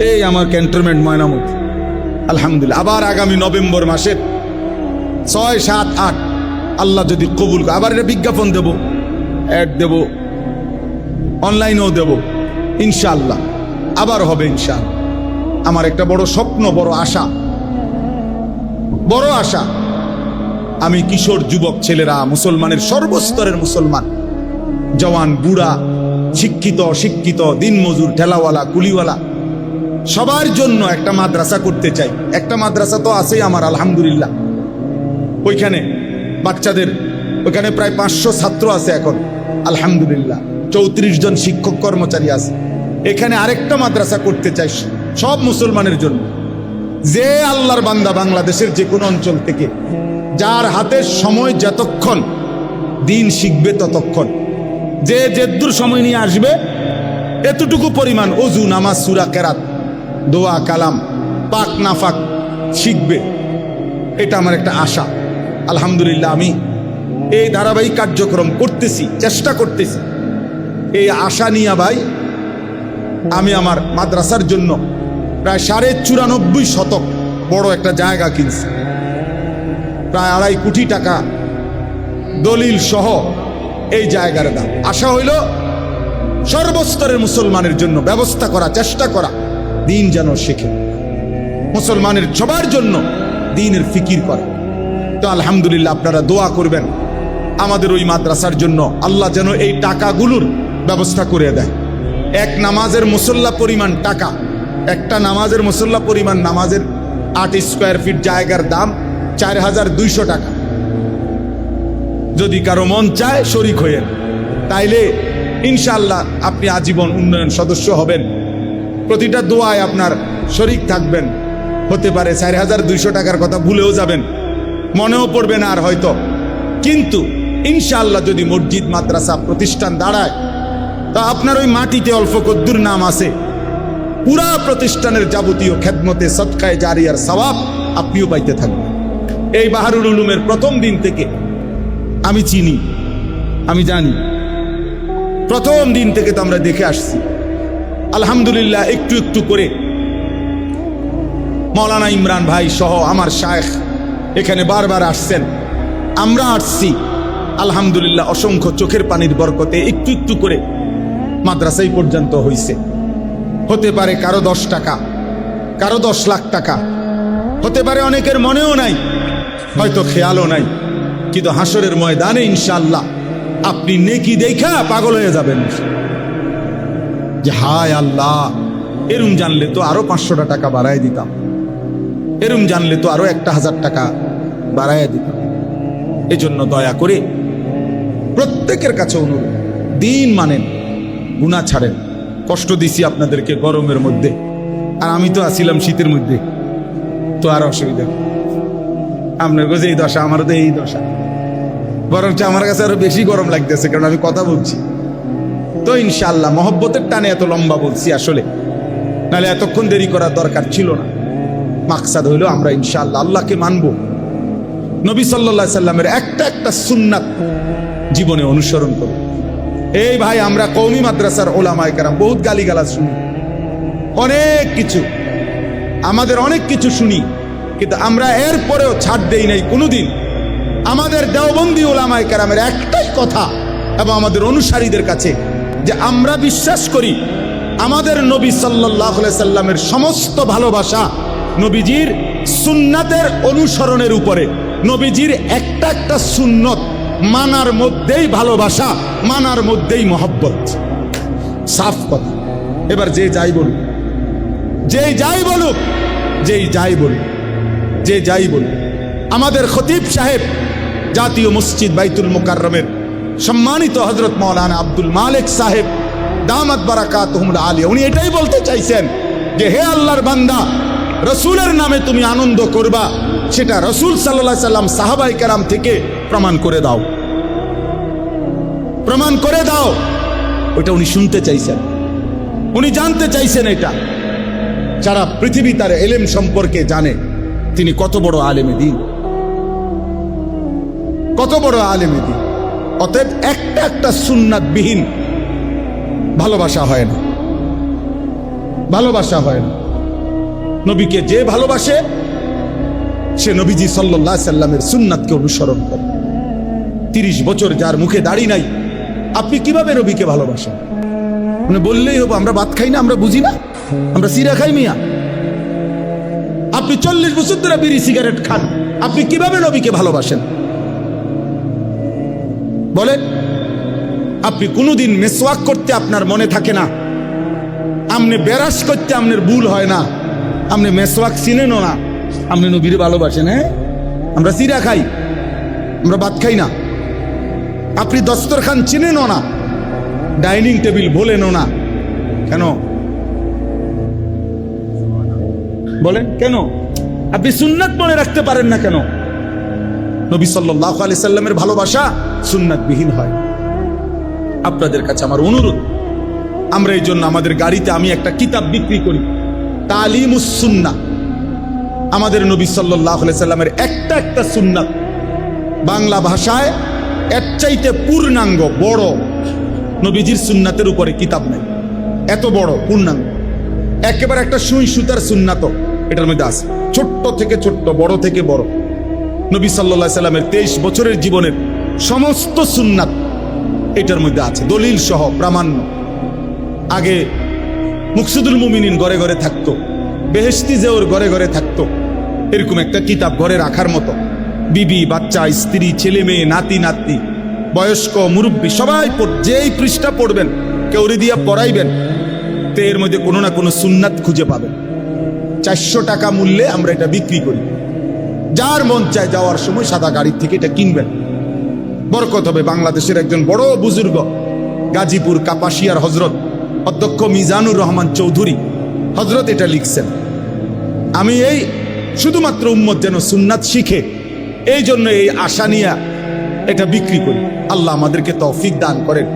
এই আমার ক্যান্টনমেন্ট ময়নামতি, আলহামদুলিল্লাহ। আবার আগামী নভেম্বর মাসের 6, 7, 8 আল্লাহ যদি কবুল করে, আবার এটা বিজ্ঞাপন দেব, অ্যাড দেব, অনলাইনেও দেব, ইনশাআল্লাহ আবার হবে ইনশাআল্লাহ। আমার একটা বড় স্বপ্ন, বড় আশা, বড় আশা, আমি কিশোর যুবক ছেলেরা, মুসলমানের সর্বস্তরের মুসলমান, জওয়ান, বুড়া, শিক্ষিত, অশিক্ষিত, দিনমজুর, ঠেলাওয়ালা, কুলিওয়ালা, সবার জন্য একটা মাদ্রাসা করতে চাই। একটা মাদ্রাসা তো আছেই আমার, আলহামদুলিল্লাহ। ওইখানে বাচ্চাদের, ওইখানে প্রায় 500 ছাত্র আছে এখন, আলহামদুলিল্লাহ। 34 জন শিক্ষক কর্মচারী আছে। এখানে আরেকটা মাদ্রাসা করতে চাই সব মুসলমানের জন্য। যে আল্লাহর বান্দা বাংলাদেশের যে কোনো অঞ্চল থেকে, যার হাতের সময় যতক্ষণ দিন শিখবে ততক্ষণ, যে যেদূর সময় নিয়ে আসবে এতটুকু পরিমাণ ওযু, নামাজ, সূরা, কেরাত, দোয়া, কালাম, পাক নাফাক শিখবে। এটা আমার একটা আশা, আলহামদুলিল্লাহ। আমি এই ধারাবাহিক কার্যক্রম করতেছি, চেষ্টা করতেছি। এই আশা নিয়ে ভাই আমি আমার মাদ্রাসার জন্য প্রায় 94.5 শতক বড় একটা জায়গা কিনছি, প্রায় 2.5 কোটি টাকা দলিল সহ এই জায়গার দাম। আশা হইল সর্বস্তরের মুসলমানের জন্য ব্যবস্থা করা, চেষ্টা করা, দিন যেন শেখে, মুসলমানের সবার জন্য দিনের ফিকির করা। তো আলহামদুলিল্লাহ আপনারা দোয়া করবেন আমাদের ওই মাদ্রাসার জন্য, আল্লাহ যেন এই টাকাগুলোর ব্যবস্থা করে দেয়। এক নামাজের মুসল্লা পরিমাণ টাকা, একটা নামাজের মুসল্লা পরিমাণ নামাজের 8 স্কোয়ার ফিট জায়গার দাম 4200 টাকা। যদি কারো মন চায় শরিক হয়েন, তাইলে ইনশাআল্লাহ আপনি আজীবন উন্নয়ন সদস্য হবেন। প্রতিটা দোয়ায় আপনার শরিক থাকবেন। হতে পারে 4200 টাকার কথা ভুলেও যাবেন, মনেও পড়বে না আর হয়তো, কিন্তু ইনশাআল্লাহ যদি মসজিদ মাদ্রাসা প্রতিষ্ঠান দাঁড়ায়, তা আপনার ওই মাটিতে অল্প কদ্দুর নাম আছে, পুরা প্রতিষ্ঠানের যাবতীয় খেদমতে সদকায়ে জারিয়ার সওয়াব আপনিও পাইতে থাকবেন। এই বাহারুল উলুমের প্রথম দিন থেকে আমি চিনি, আমি জানি, প্রথম দিন থেকে তো আমরা দেখে আসছি। আলহামদুলিল্লাহ একটু একটু করে মাওলানা ইমরান ভাই সহ আমার শায়েখ এখানে বারবার আসছেন, আমরা আসছি। আলহামদুলিল্লাহ অসংখ্য চোখের পানির বরকতে একটু একটু করে মাদ্রাসাই পর্যন্ত হইছে। হতে পারে কারো 10 টাকা, কারো 10 লাখ টাকা, হতে পারে অনেকের মনেও নাই, হয়তো খেয়ালও নাই, কিন্তু হাসরের ময়দানে ইনশাআল্লাহ আপনি নেকি দেখা পাগল হয়ে যাবেন যে হায় আল্লাহ, এরম জানলে তো আরো 500 টাকা বাড়ায় দিতাম, এরম জানলে তো আরো 1000 টাকা বাড়ায় দিতাম। এজন্য দয়া করে প্রত্যেকের কাছে অনুরোধ, দিন মানেন, গুনাহ ছাড়েন। কষ্ট দিছি আপনাদেরকে গরমের মধ্যে, আর আমি তো আসিলাম শীতের মধ্যে, তো আর অসুবিধা। আপনার কাছে এই দশা, আমারও তো এই দশা, বরঞ্চ আমার কাছে আরো বেশি গরম লাগতেছে, কারণ আমি কথা বলছি। তো ইনশাআল্লাহ মহব্বতের টানে এত লম্বা বলছি আসলে, নাহলে এতক্ষণ দেরি করার দরকার ছিল না। মাকসাদ হইল আমরা ইনশাআল্লাহ আল্লাহকে মানব, নবী সাল্লাল্লাহু আলাইহি সাল্লামের একটা একটা সুন্নাত জীবনে অনুসরণ করব। এই ভাই, আমরা কওমি মাদ্রাসার ওলামায়ে কেরাম বহুত গালিগালাজ শুনি, অনেক কিছু, আমাদের অনেক কিছু শুনি, কিন্তু আমরা এর পরেও ছাড় দেই নাই কোনোদিন। আমাদের দেওবন্দি ওলামায়ে কেরামের একটাই কথা, এবং আমাদের অনুসারীদের কাছে, যে আমরা বিশ্বাস করি আমাদের নবী সাল্লাল্লাহু আলাইহি সাল্লামের সমস্ত ভালোবাসা নবীজির সুন্নাতের অনুসরণের উপরে। নবীজির একটা একটা সুন্নত মানার মধ্যেই ভালোবাসা, মানার মধ্যেই মহব্বত। সাফ কথা। এবার যে যাই বলুক, যে যাই বলুক, যেই যাই বলুক, যে যাই বলুক, আমাদের খতিব সাহেব জাতীয় মসজিদ বাইতুল মুকাররমের সম্মানিত হযরত মাওলানা আব্দুল মালিক সাহেব দামাত বারাকাতুহুল আলিয়া, উনি এটাই বলতে চাইছেন যে হে আল্লাহর বান্দা, রসুলের নামে তুমি আনন্দ করবা, সেটা রসুল সাল্লাল্লাহু আলাইহি সাল্লাম সাহাবায়ে কেরাম থেকে প্রমাণ করে দাও, প্রমাণ করে দাও। ওটা উনি শুনতে চাইছেন, উনি জানতে চাইছেন। এটা সারা পৃথিবী তার ইলম সম্পর্কে জানে, তিনি কত বড় আলেমে দ্বীন, কত বড় আলেমে দ্বীন। অতএব একটা একটা সুন্নাত বিহীন ভালোবাসা হয় না, ভালোবাসা হয় না। নবীকে যে ভালোবাসে সে নবীজি সাল্লাল্লাহু আলাইহি সাল্লামের সুন্নাতকে অনুসরণ করে। 30 বছর যার মুখে দাড়ি নাই, আপনি কিভাবে নবীকে ভালোবাসেন? মানে বললেই হবো আমরা ভাত খাই না, আমরা বুঝি না, আমরা সিরা খাই মিয়া। আপনি 40 বছর ধরে বিড়ি সিগারেট খান, আপনি কিভাবে নবীকে ভালোবাসেন বলেন? আপনি কোনোদিন মেসওয়াক করতে আপনার মনে থাকে না, আপনি বেরাস করতে আপনার ভুল হয় না, আপনি মেসওয়াক চিনেনও না, আপনি নবীর ভালোবাসেন? হ্যাঁ, আমরা সিরা খাই, আমরা ভাত খাই না। আপনি দস্তরখান চিনেনও না, ডাইনিং টেবিল বলেনও না, কেন বলেন? কেন আপনি সুন্নাত মনে রাখতে পারেন না কেন? নবী সাল্লাল্লাহু আলাইহি সাল্লামের ভালোবাসা সুন্নাত বিহীন হয়। আপনাদের কাছে আমার অনুরোধ, আমরা এই জন্য আমাদের গাড়িতে আমি একটা কিতাব বিক্রি করি, তালিমুস সুন্নাহ। আমাদের নবী সাল্লাল্লাহু আলাইহি সাল্লামের একটা একটা সুন্নাত বাংলা ভাষায় এর চাইতে পূর্ণাঙ্গ বড় নবীজির সুন্নাতের উপরে কিতাব নেই, এত বড় পূর্ণাঙ্গ। একেবারে একটা সুই সুতার সুন্নাত এটার মধ্যে আছে, ছোট্ট থেকে ছোট্ট, বড় থেকে বড়। নবী সাল্লাল্লাহু আলাইহি সাল্লামের 23 বছরের জীবনের সমস্ত সুন্নাত এটার মধ্যে আছে, দলিল সহ, প্রামাণ্য। আগে মুকসিদুল মুমিনিন ঘরে ঘরে থাকতো, বেহেশতি জেওর ঘরে ঘরে থাকতো, এরকম একটা কিতাব ঘরে রাখার মতো বিবি বাচ্চা স্ত্রী ছেলে মেয়ে নাতি নাতনি বয়স্ক মুরব্বী সবাই যেই পৃষ্ঠা পড়বেন কেউরে দিয়া পড়াইবেন তো এর মধ্যে কোনো না কোনো সুন্নাত খুঁজে পাবেন। 400 টাকা মূল্যে আমরা এটা বিক্রি করি। যার মন চায় যাওয়ার সময় সাদা গাড়ির থেকে এটা কিনবেন, বরকত হবে। বাংলাদেশের একজন বড় বুজুর্গ গাজীপুর কাপাসিয়ার হজরত অধ্যক্ষ মিজানুর রহমান চৌধুরী হজরত এটা লিখছেন। আমি এই শুধুমাত্র উম্মত যেন সুন্নাত শিখে এই জন্য এই আশা নিয়ে এটা বিক্রি করি। আল্লাহ আমাদেরকে তৌফিক দান করেন।